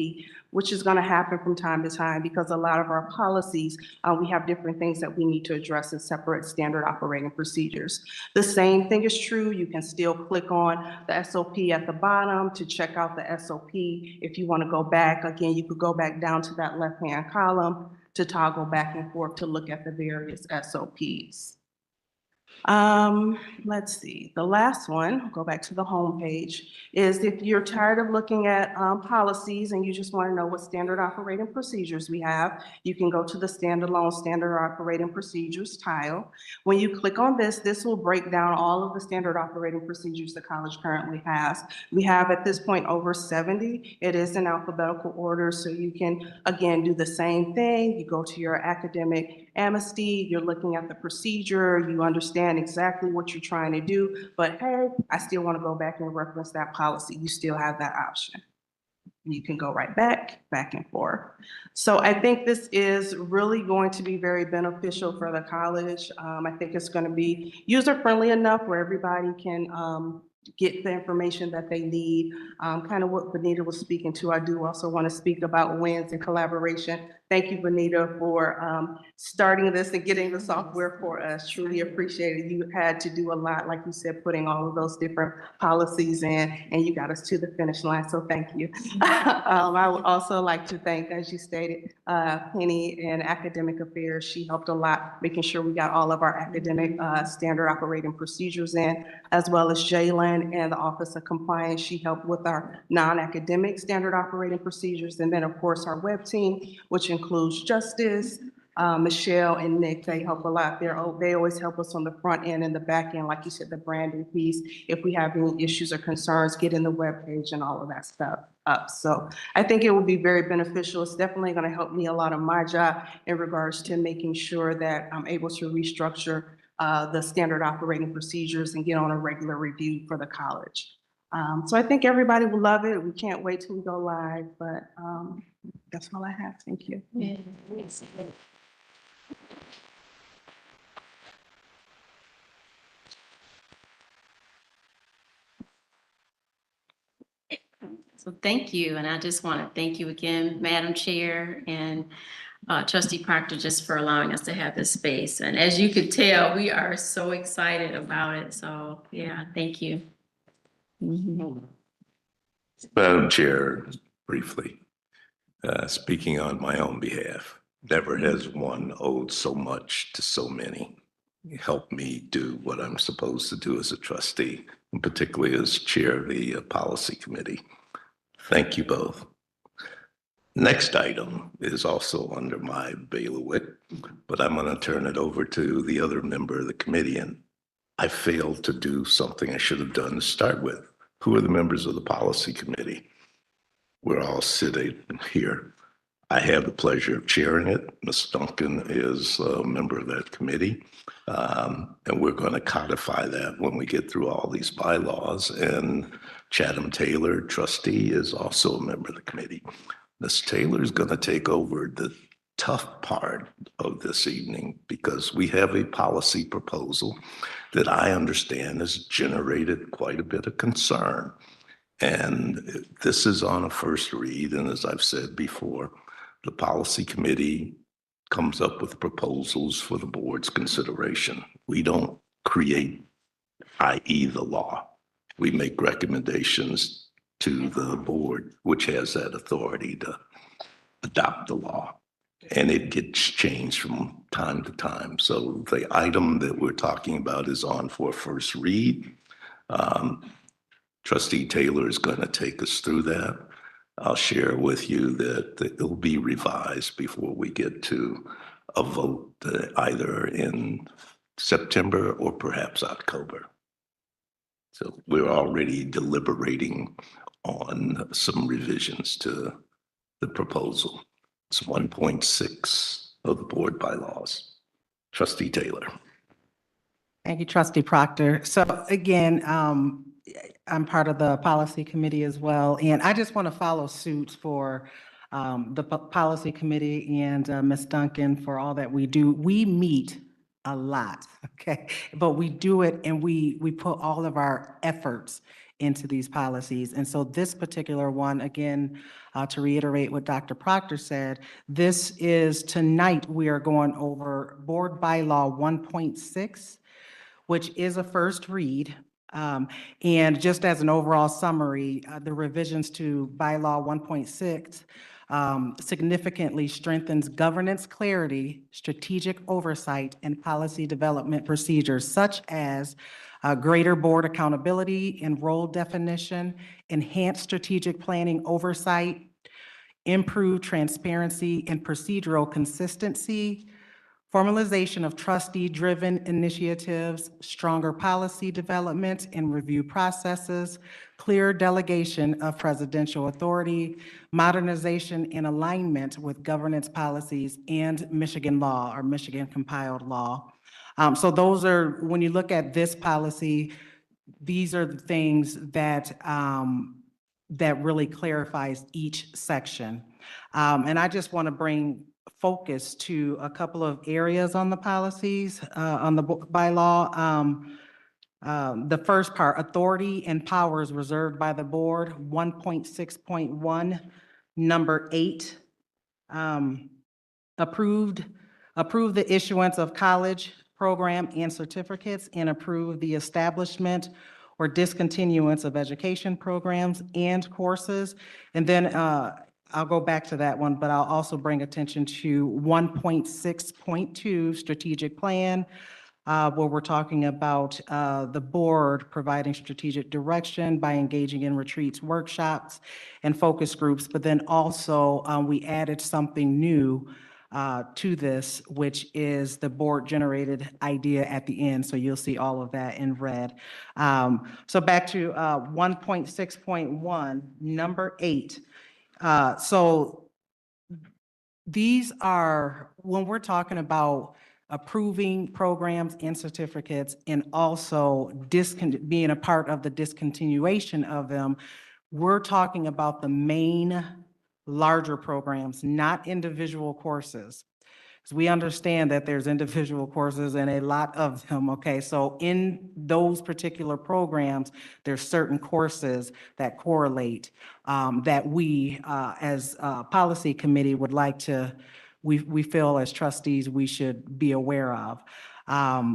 which is going to happen from time to time because a lot of our policies, we have different things that we need to address in separate standard operating procedures. The same thing is true. You can still click on the SOP at the bottom to check out the SOP. If you want to go back, again, you could go back down to that left-hand column to toggle back and forth to look at the various SOPs. Let's see, the last one, go back to the home page, is if you're tired of looking at policies and you just want to know what standard operating procedures we have, you can go to the standalone standard operating procedures tile. When you click on this, this will break down all of the standard operating procedures the college currently has. We have at this point over 70. It is in alphabetical order, so you can, again, do the same thing. You go to your academic amnesty, you're looking at the procedure, you understand exactly what you're trying to do, but hey, I still want to go back and reference that policy. You still have that option. You can go right back and forth. So I think this is really going to be very beneficial for the college. I think it's going to be user-friendly enough where everybody can get the information that they need. Kind of what Benita was speaking to. I do also want to speak about wins and collaboration. Thank you, Benita, for starting this and getting the software for us. Truly appreciate it. You had to do a lot, like you said, putting all of those different policies in, and you got us to the finish line, so thank you. I would also like to thank, as you stated, Penny in Academic Affairs. She helped a lot, making sure we got all of our academic standard operating procedures in, as well as Jalen and the Office of Compliance. She helped with our non-academic standard operating procedures. And then, of course, our web team, which includes Justice, Michelle and Nick. They help a lot. They always help us on the front end and the back end, like you said, the branding piece. If we have any issues or concerns, getting the web page and all of that stuff up. So I think it will be very beneficial. It's definitely going to help me a lot on my job in regards to making sure that I'm able to restructure the standard operating procedures and get on a regular review for the college. So I think everybody will love it. We can't wait till we go live, but that's all I have. Thank you. Yeah. So thank you, and I just want to thank you again, Madam Chair and Trustee Proctor, just for allowing us to have this space. And as you could tell, we are so excited about it. So yeah, thank you. Madam Chair, briefly, speaking on my own behalf, never has one owed so much to so many. Help me do what I'm supposed to do as a trustee, and particularly as chair of the policy committee. Thank you both. Next item is also under my bailiwick, but I'm going to turn it over to the other member of the committee. And I failed to do something I should have done to start with. Who are the members of the policy committee? We're all sitting here. I have the pleasure of chairing it. Ms. Duncan is a member of that committee. And we're going to codify that when we get through all these bylaws. And Chatham Taylor, trustee, is also a member of the committee. Ms. Taylor is going to take over the tough part of this evening because we have a policy proposal that I understand has generated quite a bit of concern. And this is on a first read. And as I've said before, the policy committee comes up with proposals for the board's consideration. We don't create, i.e. the law. We make recommendations to the board, which has that authority to adopt the law. And it gets changed from time to time. So the item that we're talking about is on for first read. Trustee Taylor is going to take us through that. I'll share with you that it'll be revised before we get to a vote either in September or perhaps October. So we're already deliberating on some revisions to the proposal. It's 1.6 of the board bylaws. Trustee Taylor. Thank you, Trustee Proctor. So again, I'm part of the policy committee as well, and I just want to follow suit for the policy committee and Ms. Duncan for all that we do. We meet a lot, okay, but we do it and we put all of our efforts into these policies. And so this particular one, again, to reiterate what Dr. Proctor said, this is tonight we are going over board bylaw 1.6, which is a first read. And just as an overall summary, the revisions to bylaw 1.6 significantly strengthens governance clarity, strategic oversight, and policy development procedures such as greater board accountability and role definition, enhanced strategic planning oversight, improved transparency and procedural consistency, formalization of trustee-driven initiatives, stronger policy development and review processes, clear delegation of presidential authority, modernization and alignment with governance policies and Michigan law or Michigan compiled law. So those are, when you look at this policy, these are the things that that really clarifies each section. And I just want to bring focus to a couple of areas on the policies, on the bylaw. The first part, authority and powers reserved by the board, 1.6.1, number 8. Approve the issuance of college program and certificates, and approve the establishment or discontinuance of education programs and courses. And then I'll go back to that one, but I'll also bring attention to 1.6.2 strategic plan, where we're talking about the board providing strategic direction by engaging in retreats, workshops, and focus groups. But then also we added something new to this, which is the board-generated idea at the end. So you'll see all of that in red. So back to 1.6.1, number 8. So these are, when we're talking about approving programs and certificates and also being a part of the discontinuation of them, we're talking about the main larger programs, not individual courses. Because we understand that there's individual courses and a lot of them, okay? So in those particular programs, there's certain courses that correlate that we, as a policy committee, would like to, we feel as trustees, we should be aware of.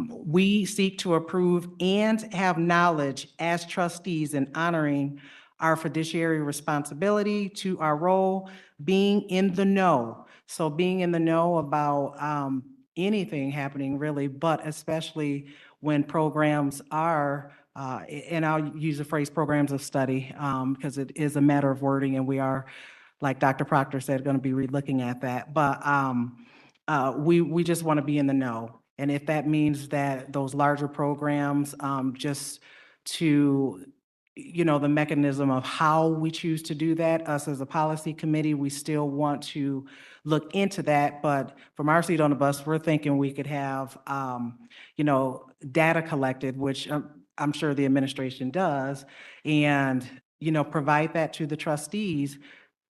We seek to approve and have knowledge as trustees in honoring our fiduciary responsibility to our role, being in the know. So being in the know about anything happening really, but especially when programs are, and I'll use the phrase programs of study because it is a matter of wording, and we are, like Dr. Proctor said, going to be relooking at that. But we just want to be in the know. And if that means that those larger programs, just to, the mechanism of how we choose to do that, us as a policy committee, we still want to look into that. But from our seat on the bus, we're thinking we could have, data collected, which I'm sure the administration does, and, provide that to the trustees.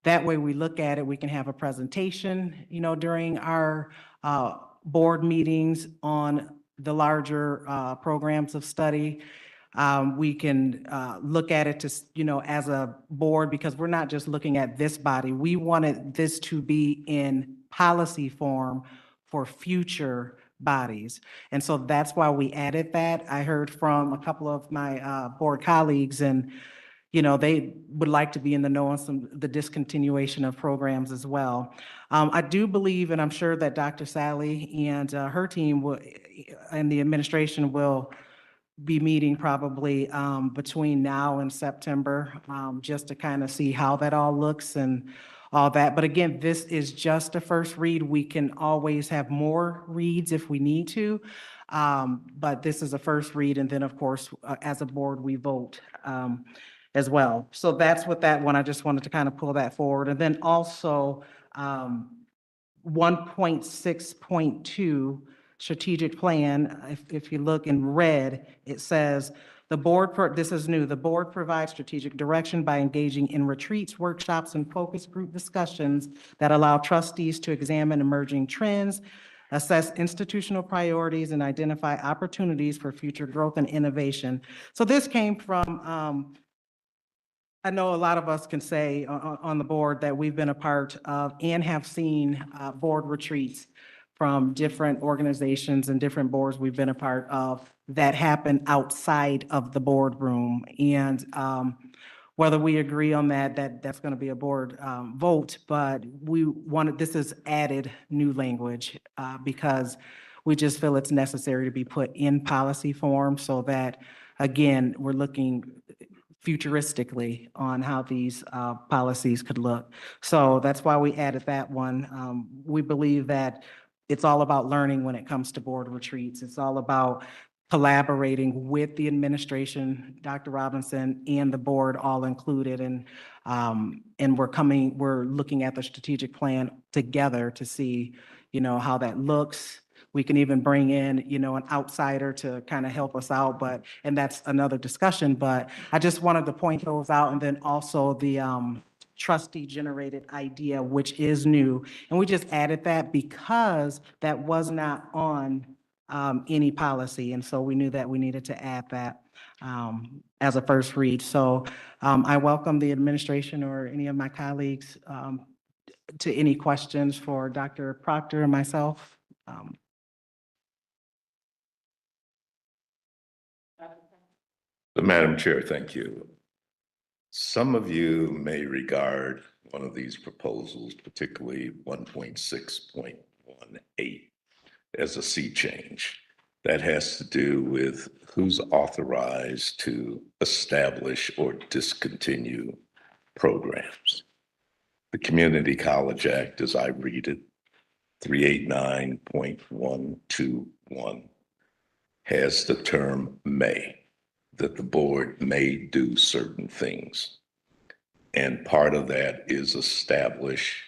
That way we look at it, we can have a presentation, during our board meetings on the larger programs of study. We can look at it to, as a board, because we're not just looking at this body. We wanted this to be in policy form for future bodies. And so that's why we added that. I heard from a couple of my board colleagues, and they would like to be in the know on the discontinuation of programs as well. I do believe, and I'm sure that Dr. Sally and her team and the administration will be meeting probably between now and September, just to kind of see how that all looks and all that. But again, this is just a first read. We can always have more reads if we need to. But this is a first read. And then, of course, as a board, we vote as well. So that's what that one, I just wanted to kind of pull that forward. And then also 1.6.2 strategic plan, if you look in red, it says the board, this is new, the board provides strategic direction by engaging in retreats, workshops, and focus group discussions that allow trustees to examine emerging trends, assess institutional priorities, and identify opportunities for future growth and innovation. So this came from, I know a lot of us can say on the board that we've been a part of and have seen board retreats from different organizations and different boards we've been a part of that happen outside of the boardroom. And whether we agree on that's going to be a board vote, but we wanted, this is added new language because we just feel it's necessary to be put in policy form so that, again, we're looking futuristically on how these policies could look. So that's why we added that one. We believe that it's all about learning when it comes to board retreats. It's all about collaborating with the administration, Dr. Robinson, and the board all included. And we're looking at the strategic plan together to see, how that looks, we can even bring in, an outsider to kind of help us out, and that's another discussion, but I just wanted to point those out. And then also the trustee-generated idea, which is new. And we just added that because that was not on any policy. And so we knew that we needed to add that as a first read. So I welcome the administration or any of my colleagues to any questions for Dr. Proctor and myself. Madam Chair, thank you. Some of you may regard one of these proposals, particularly 1.6.18, as a sea change. That has to do with who's authorized to establish or discontinue programs. The Community College Act, as I read it, 389.121, has the term may, that the board may do certain things. And part of that is establish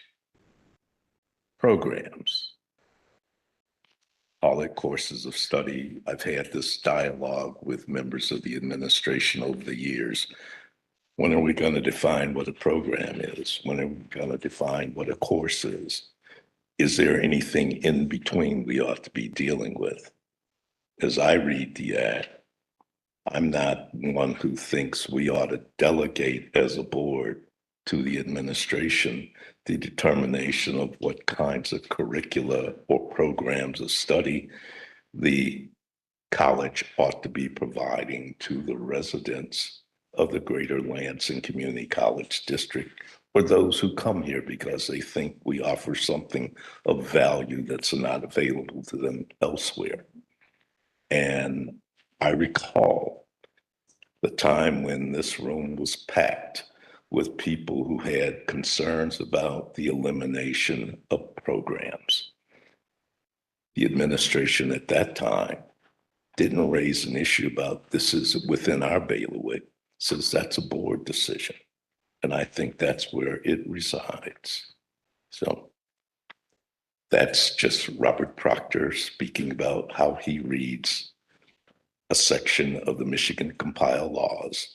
programs, call it courses of study. I've had this dialogue with members of the administration over the years. When are we going to define what a program is? When are we going to define what a course is? Is there anything in between we ought to be dealing with? As I read the act, I'm not one who thinks we ought to delegate as a board to the administration the determination of what kinds of curricula or programs of study the college ought to be providing to the residents of the Greater Lansing Community College District, or those who come here because they think we offer something of value that's not available to them elsewhere. And I recall the time when this room was packed with people who had concerns about the elimination of programs. The administration at that time didn't raise an issue about this is within our bailiwick, says that's a board decision. And I think that's where it resides. So that's just Robert Proctor speaking about how he reads a section of the Michigan compiled laws.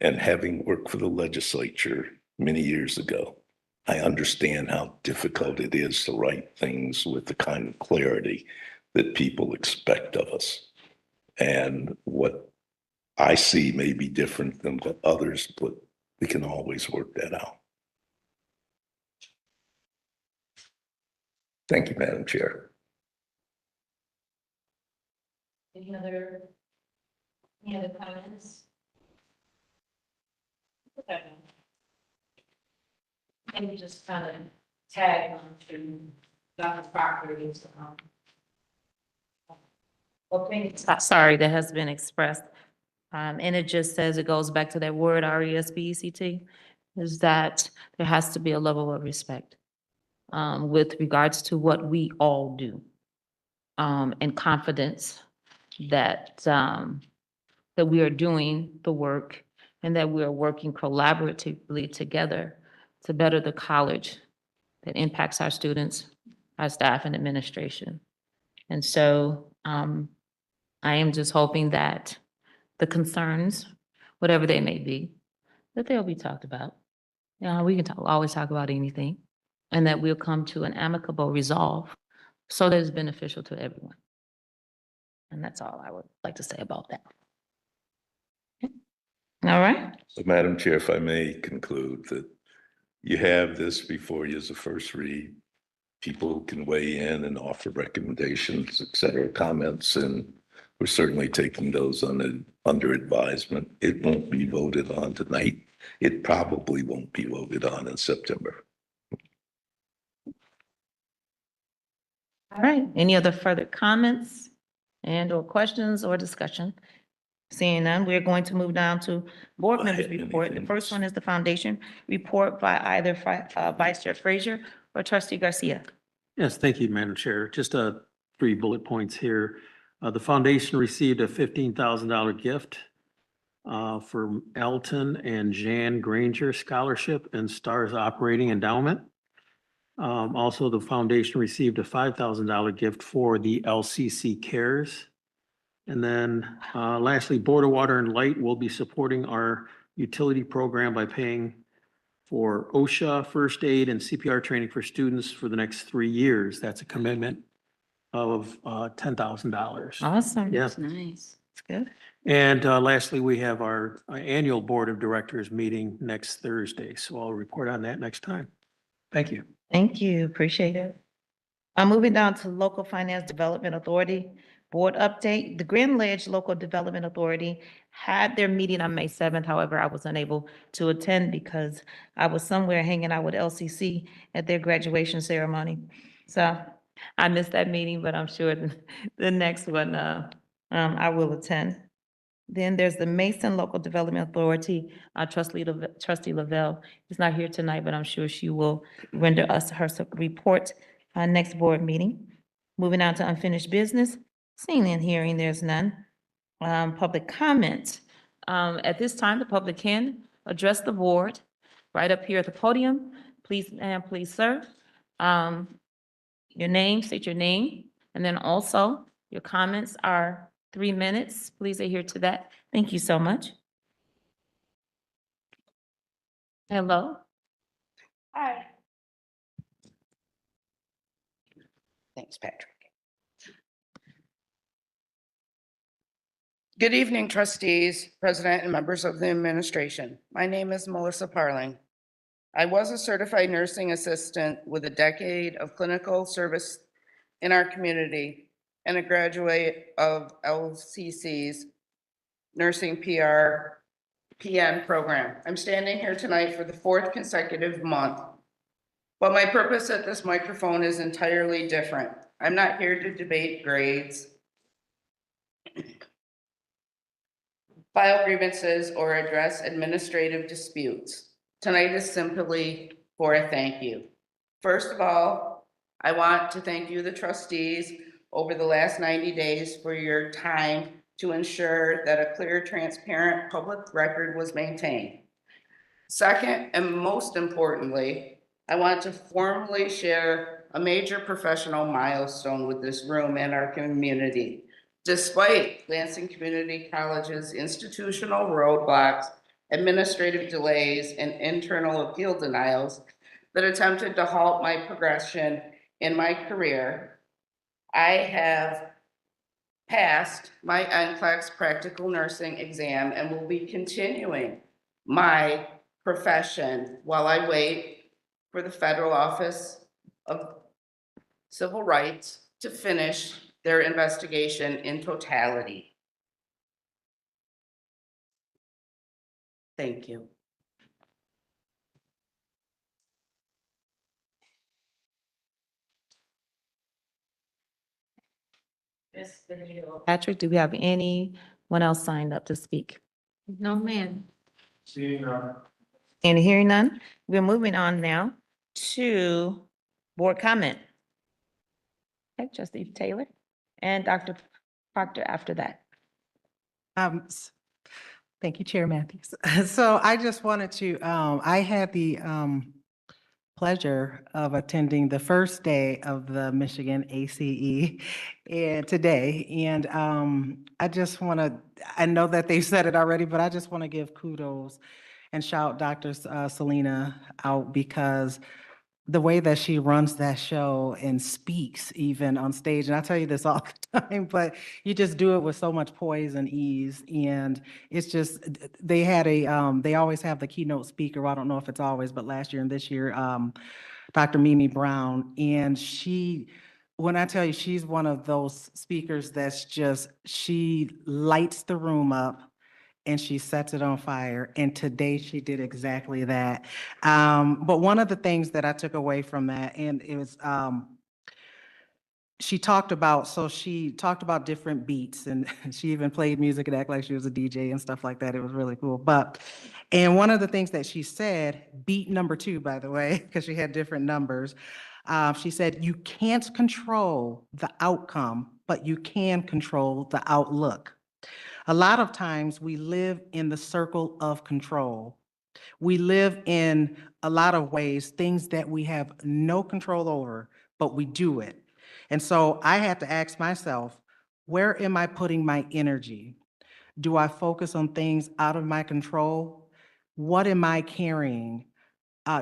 And having worked for the legislature many years ago, I understand how difficult it is to write things with the kind of clarity that people expect of us. And what I see may be different than what others, but we can always work that out. Thank you, Madam Chair. Any other comments? Okay. And just kind of tag on to Dr. Proctor's opinion. Sorry, that has been expressed. And it just says, it goes back to that word, RESPECT, is that there has to be a level of respect with regards to what we all do, and confidence that that we are doing the work and that we are working collaboratively together to better the college that impacts our students, our staff, and administration. And so I am just hoping that the concerns, whatever they may be, that they'll be talked about. We can always talk about anything, and that we'll come to an amicable resolve so that it's beneficial to everyone. And that's all I would like to say about that. Okay. All right. So, Madam Chair, if I may conclude that you have this before you as a first read. People can weigh in and offer recommendations, et cetera, comments, and we're certainly taking those under advisement. It won't be voted on tonight. It probably won't be voted on in September. All right. Any other further comments and or questions or discussion? Seeing none, we're going to move down to board members' report. The first one is the foundation report by either Vice Chair Frazier or Trustee Garcia. Yes, thank you, Madam Chair. Just 3 bullet points here. The foundation received a $15,000 gift for Elton and Jan Granger Scholarship and STARS Operating Endowment. Also, the foundation received a $5,000 gift for the LCC Cares. And then lastly, Board of Water and Light will be supporting our utility program by paying for OSHA, first aid, and CPR training for students for the next 3 years. That's a commitment of $10,000. Awesome. Yeah. That's nice. It's good. And lastly, we have our annual Board of Directors meeting next Thursday. So I'll report on that next time. Thank you. Thank you. Appreciate it. I'm moving down to Local Finance Development Authority Board update. The Grand Ledge Local Development Authority had their meeting on May 7th. However, I was unable to attend because I was somewhere hanging out with LCC at their graduation ceremony. So I missed that meeting, but I'm sure the next one I will attend. Then there's the Mason Local Development Authority. Trustee Lavelle is not here tonight, but I'm sure she will render us her report next board meeting. Moving on to unfinished business. Seeing and hearing, there's none. Public comment. At this time, the public can address the board right up here at the podium. Please, ma'am, please, sir. Your name, state your name, and then also your comments are 3 minutes. Please adhere to that. Thank you so much. Hello. Hi. Thanks, Patrick. Good evening, trustees, president, and members of the administration. My name is Melissa Parling. I was a certified nursing assistant with a decade of clinical service in our community and a graduate of LCC's nursing PN program. I'm standing here tonight for the 4th consecutive month, but my purpose at this microphone is entirely different. I'm not here to debate grades, file grievances, or address administrative disputes. Tonight is simply for a thank you. First of all, I want to thank you, the trustees, over the last 90 days for your time to ensure that a clear, transparent public record was maintained. Second, and most importantly, I want to formally share a major professional milestone with this room and our community. Despite Lansing Community College's institutional roadblocks, administrative delays, and internal appeal denials that attempted to halt my progression in my career, I have passed my NCLEX practical nursing exam and will be continuing my profession while I wait for the Federal Office of Civil Rights to finish their investigation in totality. Thank you. Patrick, do we have anyone else signed up to speak? No, ma'am. And hearing none, we're moving on now to board comment. Okay, Trustee Taylor and Dr. Proctor after that. Thank you, Chair Matthews. So I just wanted to, I had the pleasure of attending the first day of the Michigan ACE today. And I just want to, I know that they said it already, but I just want to give kudos and shout Dr. Selena out, because the way that she runs that show and speaks even on stage, and I tell you this all the time, but you just do it with so much poise and ease. And it's just, they had they always have the keynote speaker. Well, I don't know if it's always, but last year and this year, Dr. Mimi Brown. And when I tell you, she's one of those speakers that's just, she lights the room up and she sets it on fire. And today she did exactly that. But one of the things that I took away from that, and it was, she talked about different beats, and she even played music and acted like she was a DJ and stuff like that. It was really cool. And one of the things that she said, beat number 2, by the way, because she had different numbers. She said, you can't control the outcome, but you can control the outlook. A lot of times we live in the circle of control. We live in a lot of ways, things that we have no control over, but we do it. And so I had to ask myself, where am I putting my energy? Do I focus on things out of my control? What am I carrying?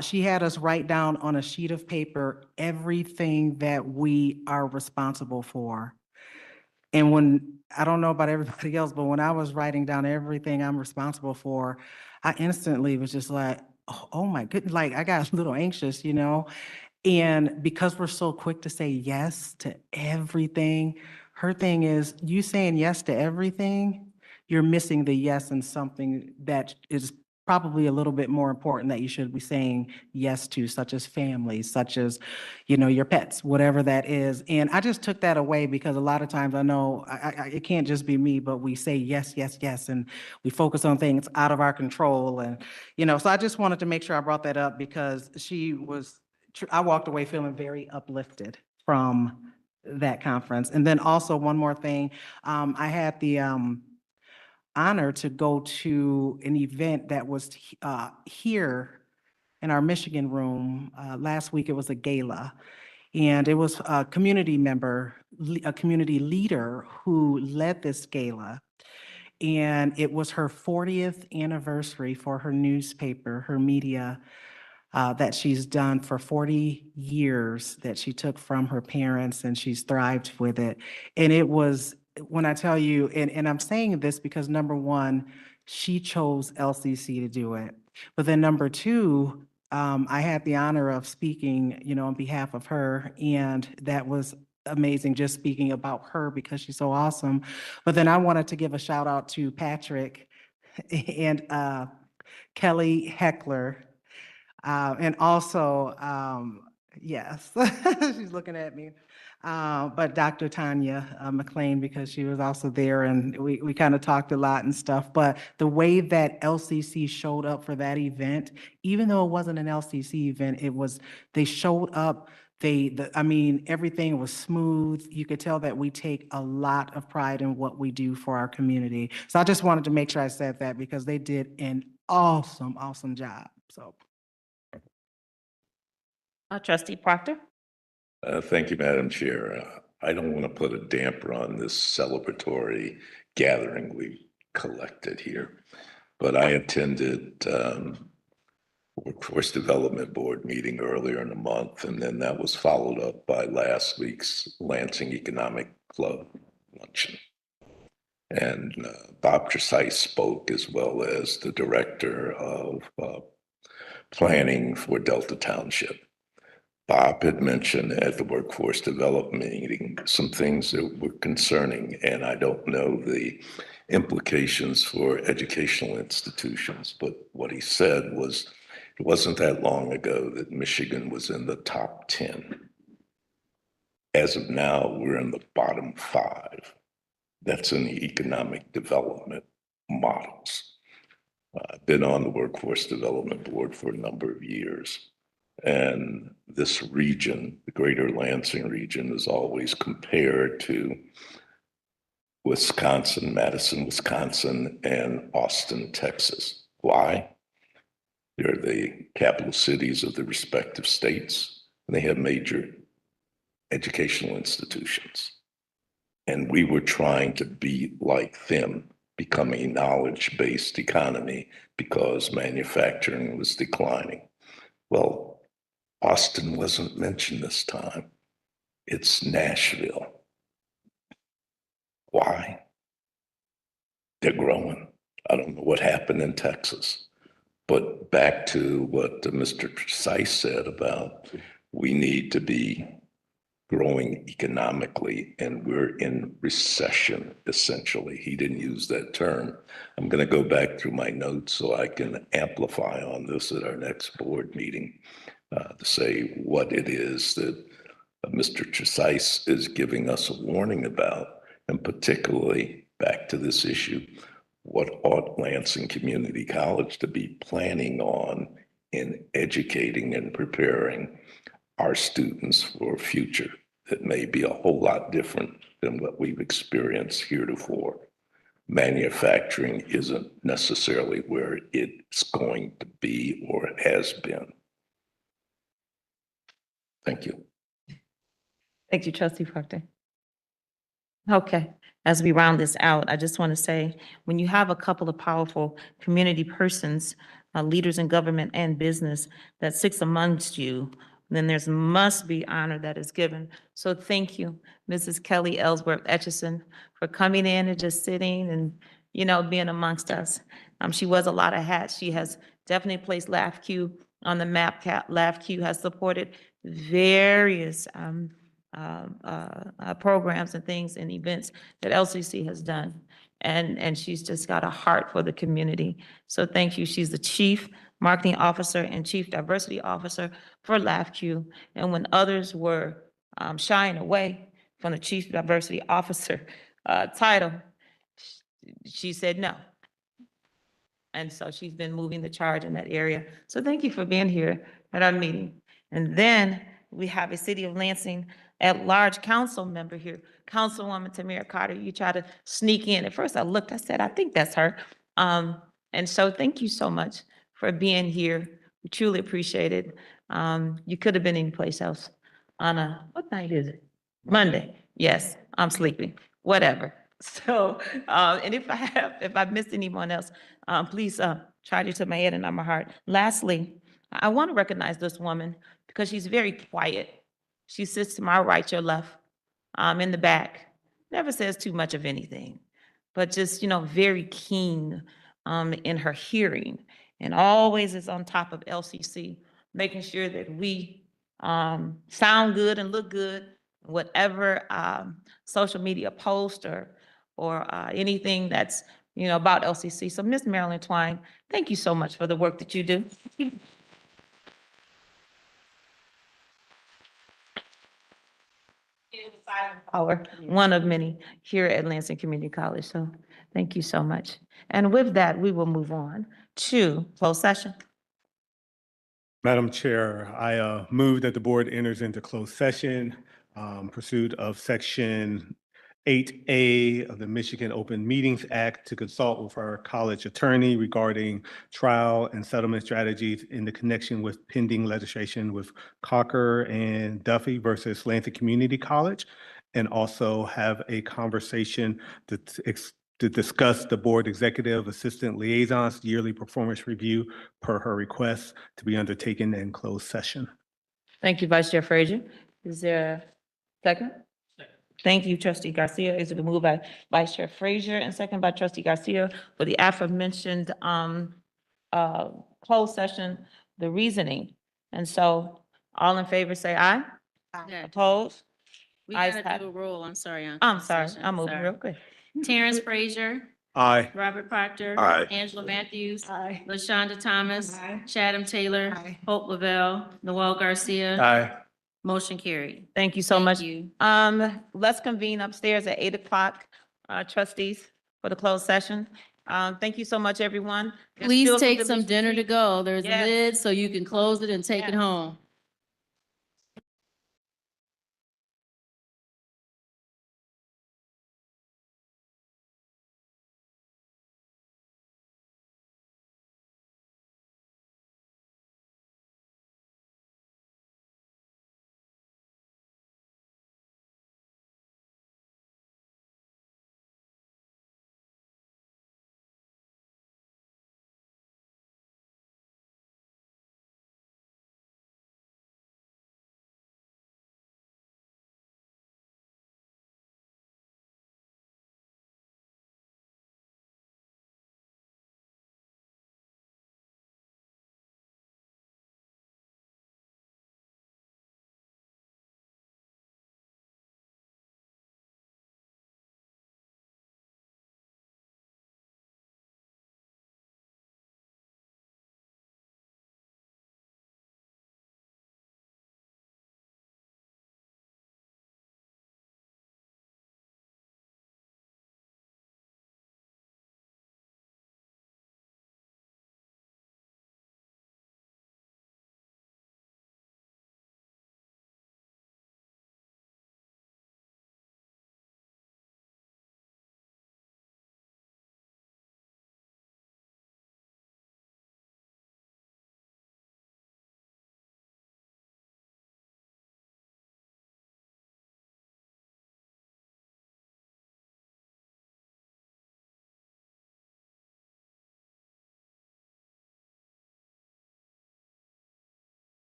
She had us write down on a sheet of paper everything that we are responsible for. And when, I don't know about everybody else, but when I was writing down everything I'm responsible for, I instantly was just like, oh my goodness, like I got a little anxious, you know? And because we're so quick to say yes to everything, her thing is you saying yes to everything, you're missing the yes in something that is probably a little bit more important that you should be saying yes to, such as family, such as, you know, your pets, whatever that is. And I just took that away because a lot of times I know it can't just be me, but we say yes, yes, yes, and we focus on things out of our control. And, you know, so I just wanted to make sure I brought that up because I walked away feeling very uplifted from that conference. And then also one more thing, I had the honor to go to an event that was here in our Michigan room. Last week, it was a gala. And it was a community member, a community leader who led this gala. And it was her 40th anniversary for her newspaper, her media, that she's done for 40 years that she took from her parents and she's thrived with it. And it was, when I tell you, and I'm saying this because number one, she chose LCC to do it. But then number two, I had the honor of speaking, you know, on behalf of her, and that was amazing just speaking about her because she's so awesome. But then I wanted to give a shout out to Patrick and Kelly Heckler. And also, yes, she's looking at me. But Dr. Tanya McLean, because she was also there and we kind of talked a lot and stuff. But the way that LCC showed up for that event, even though it wasn't an LCC event, they showed up. I mean, everything was smooth. You could tell that we take a lot of pride in what we do for our community. So I just wanted to make sure I said that because they did an awesome, awesome job. So. Trustee Proctor? Thank you, Madam Chair. I don't want to put a damper on this celebratory gathering we collected here, but I attended Workforce Development Board meeting earlier in the month, and then that was followed up by last week's Lansing Economic Club luncheon. And Bob Tresice spoke, as well as the director of planning for Delta Township. Bob had mentioned at the workforce development meeting some things that were concerning, and I don't know the implications for educational institutions, but what he said was it wasn't that long ago that Michigan was in the top 10. As of now, we're in the bottom 5. That's in the economic development models. I've been on the workforce development board for a number of years. And this region, the greater Lansing region, is always compared to Wisconsin, Madison, Wisconsin, and Austin, Texas. Why? They're the capital cities of the respective states, and they have major educational institutions. And we were trying to be like them, become a knowledge-based economy because manufacturing was declining. Well, Austin wasn't mentioned this time. It's Nashville. Why? They're growing. I don't know what happened in Texas. But back to what Mr. Tresice said about we need to be growing economically, and we're in recession, essentially. He didn't use that term. I'm going to go back through my notes so I can amplify on this at our next board meeting. To say what it is that Mr. Tresice is giving us a warning about, and particularly back to this issue, what ought Lansing Community College to be planning on in educating and preparing our students for a future that may be a whole lot different than what we've experienced heretofore. manufacturing isn't necessarily where it's going to be or has been. Thank you. Thank you, Trustee Proctor. Okay, as we round this out, I just want to say, when you have a couple of powerful community persons, leaders in government and business that sits amongst you, then there's must be honor that is given. So thank you, Mrs. Kelly Ellsworth Etchison, for coming in and just sitting and, being amongst us. She wears a lot of hats. She has definitely placed LAFQ on the map. LAFQ has supported various programs and things and events that LCC has done. And she's just got a heart for the community. So thank you. She's the Chief Marketing Officer and Chief Diversity Officer for LAFQ. And when others were shying away from the Chief Diversity Officer title, she said no. And so she's been moving the charge in that area. So thank you for being here at our meeting. And then we have a City of Lansing at-large council member here, Councilwoman Tamara Carter. You try to sneak in. At first I looked, I said, I think that's her. And so thank you so much for being here. We truly appreciate it. You could have been anyplace else on what night is it? Monday. Yes, I'm sleeping, whatever. So, and if I missed anyone else, please charge it to my head and not my heart. Lastly, I want to recognize this woman because she's very quiet. She sits to my right, your left, in the back. Never says too much of anything, but just, very keen in her hearing and always is on top of LCC, making sure that we sound good and look good, whatever social media post or anything that's, about LCC. So Miss Marilyn Twine, thank you so much for the work that you do. Power, one of many here at Lansing Community College. So thank you so much. And with that, we will move on to closed session. Madam Chair, I move that the board enters into closed session, pursuit of Section 8A of the Michigan Open Meetings Act to consult with our college attorney regarding trial and settlement strategies in the connection with pending legislation with Cocker and Duffy versus Lansing Community College, and also have a conversation to discuss the board executive assistant liaison's yearly performance review per her request to be undertaken in closed session. Thank you, Vice Chair Frazier. Is there a second? Thank you, Trustee Garcia. Is it moved by Vice Chair Frazier and second by Trustee Garcia for the aforementioned closed session, the reasoning? And so all in favor say aye. Yeah. Opposed? We Ayes gotta have do a roll, I'm sorry. on I'm closed sorry, session, I'm moving sorry. real quick. Terrence Frazier. Aye. Robert Proctor. Aye. Angela Matthews. LaShonda Thomas. Chatham Taylor. Hope Lavelle. Noel Garcia. Aye. Motion carried. Thank you so much. you. Let's convene upstairs at 8 o'clock, trustees, for the closed session. Thank you so much, everyone. There's Please still take to some be- dinner to go. There's a Yes. lid so you can close it and take it Yes. home.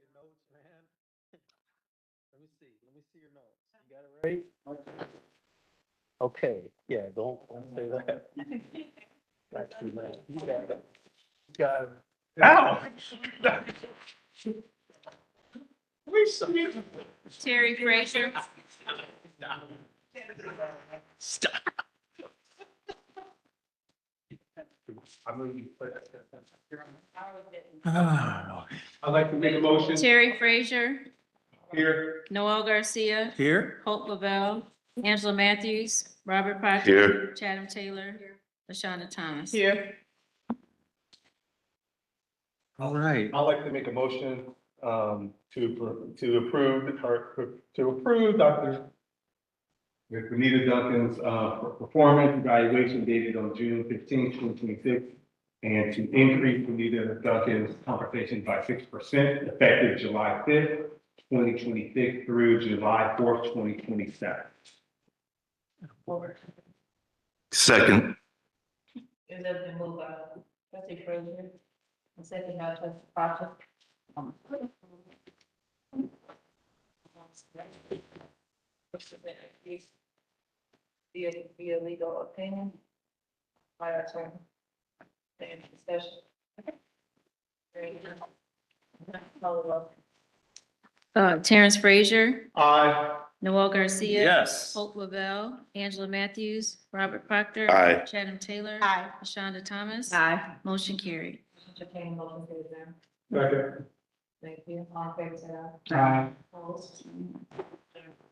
your notes, man. Let me see your notes. You got it right? Okay, yeah, don't say that. Actually, man, you got it. You got it. Ow! Terry Frazier. Stop. I'd like to make a motion. Terry Frazier, Here. Noel Garcia. Here. Hope Lavelle, Angela Matthews, Robert Proctor. Here. Chatham Taylor. LaShonda Thomas. Here. All right. I'd like to make a motion to approve Dr. Renita Duncan's performance evaluation dated on June 15, 2026, and to increase Renita Duncan's compensation by 6% effective July 5th, 2026 through July 4th, 2027. Second. It has been moved by trustee Frazier, and second by trustee Parker. Via legal opinion by attorney. And discussion. Terrence Frazier, Aye. Noel Garcia. Yes. Hope Lavelle, Angela Matthews, Robert Proctor. Aye. Chatham Taylor. Aye. LaShonda Thomas. Aye. Motion carried. Entertaining motion to adjourn. Second. Thank you. All in favor, say aye. Aye. Opposed?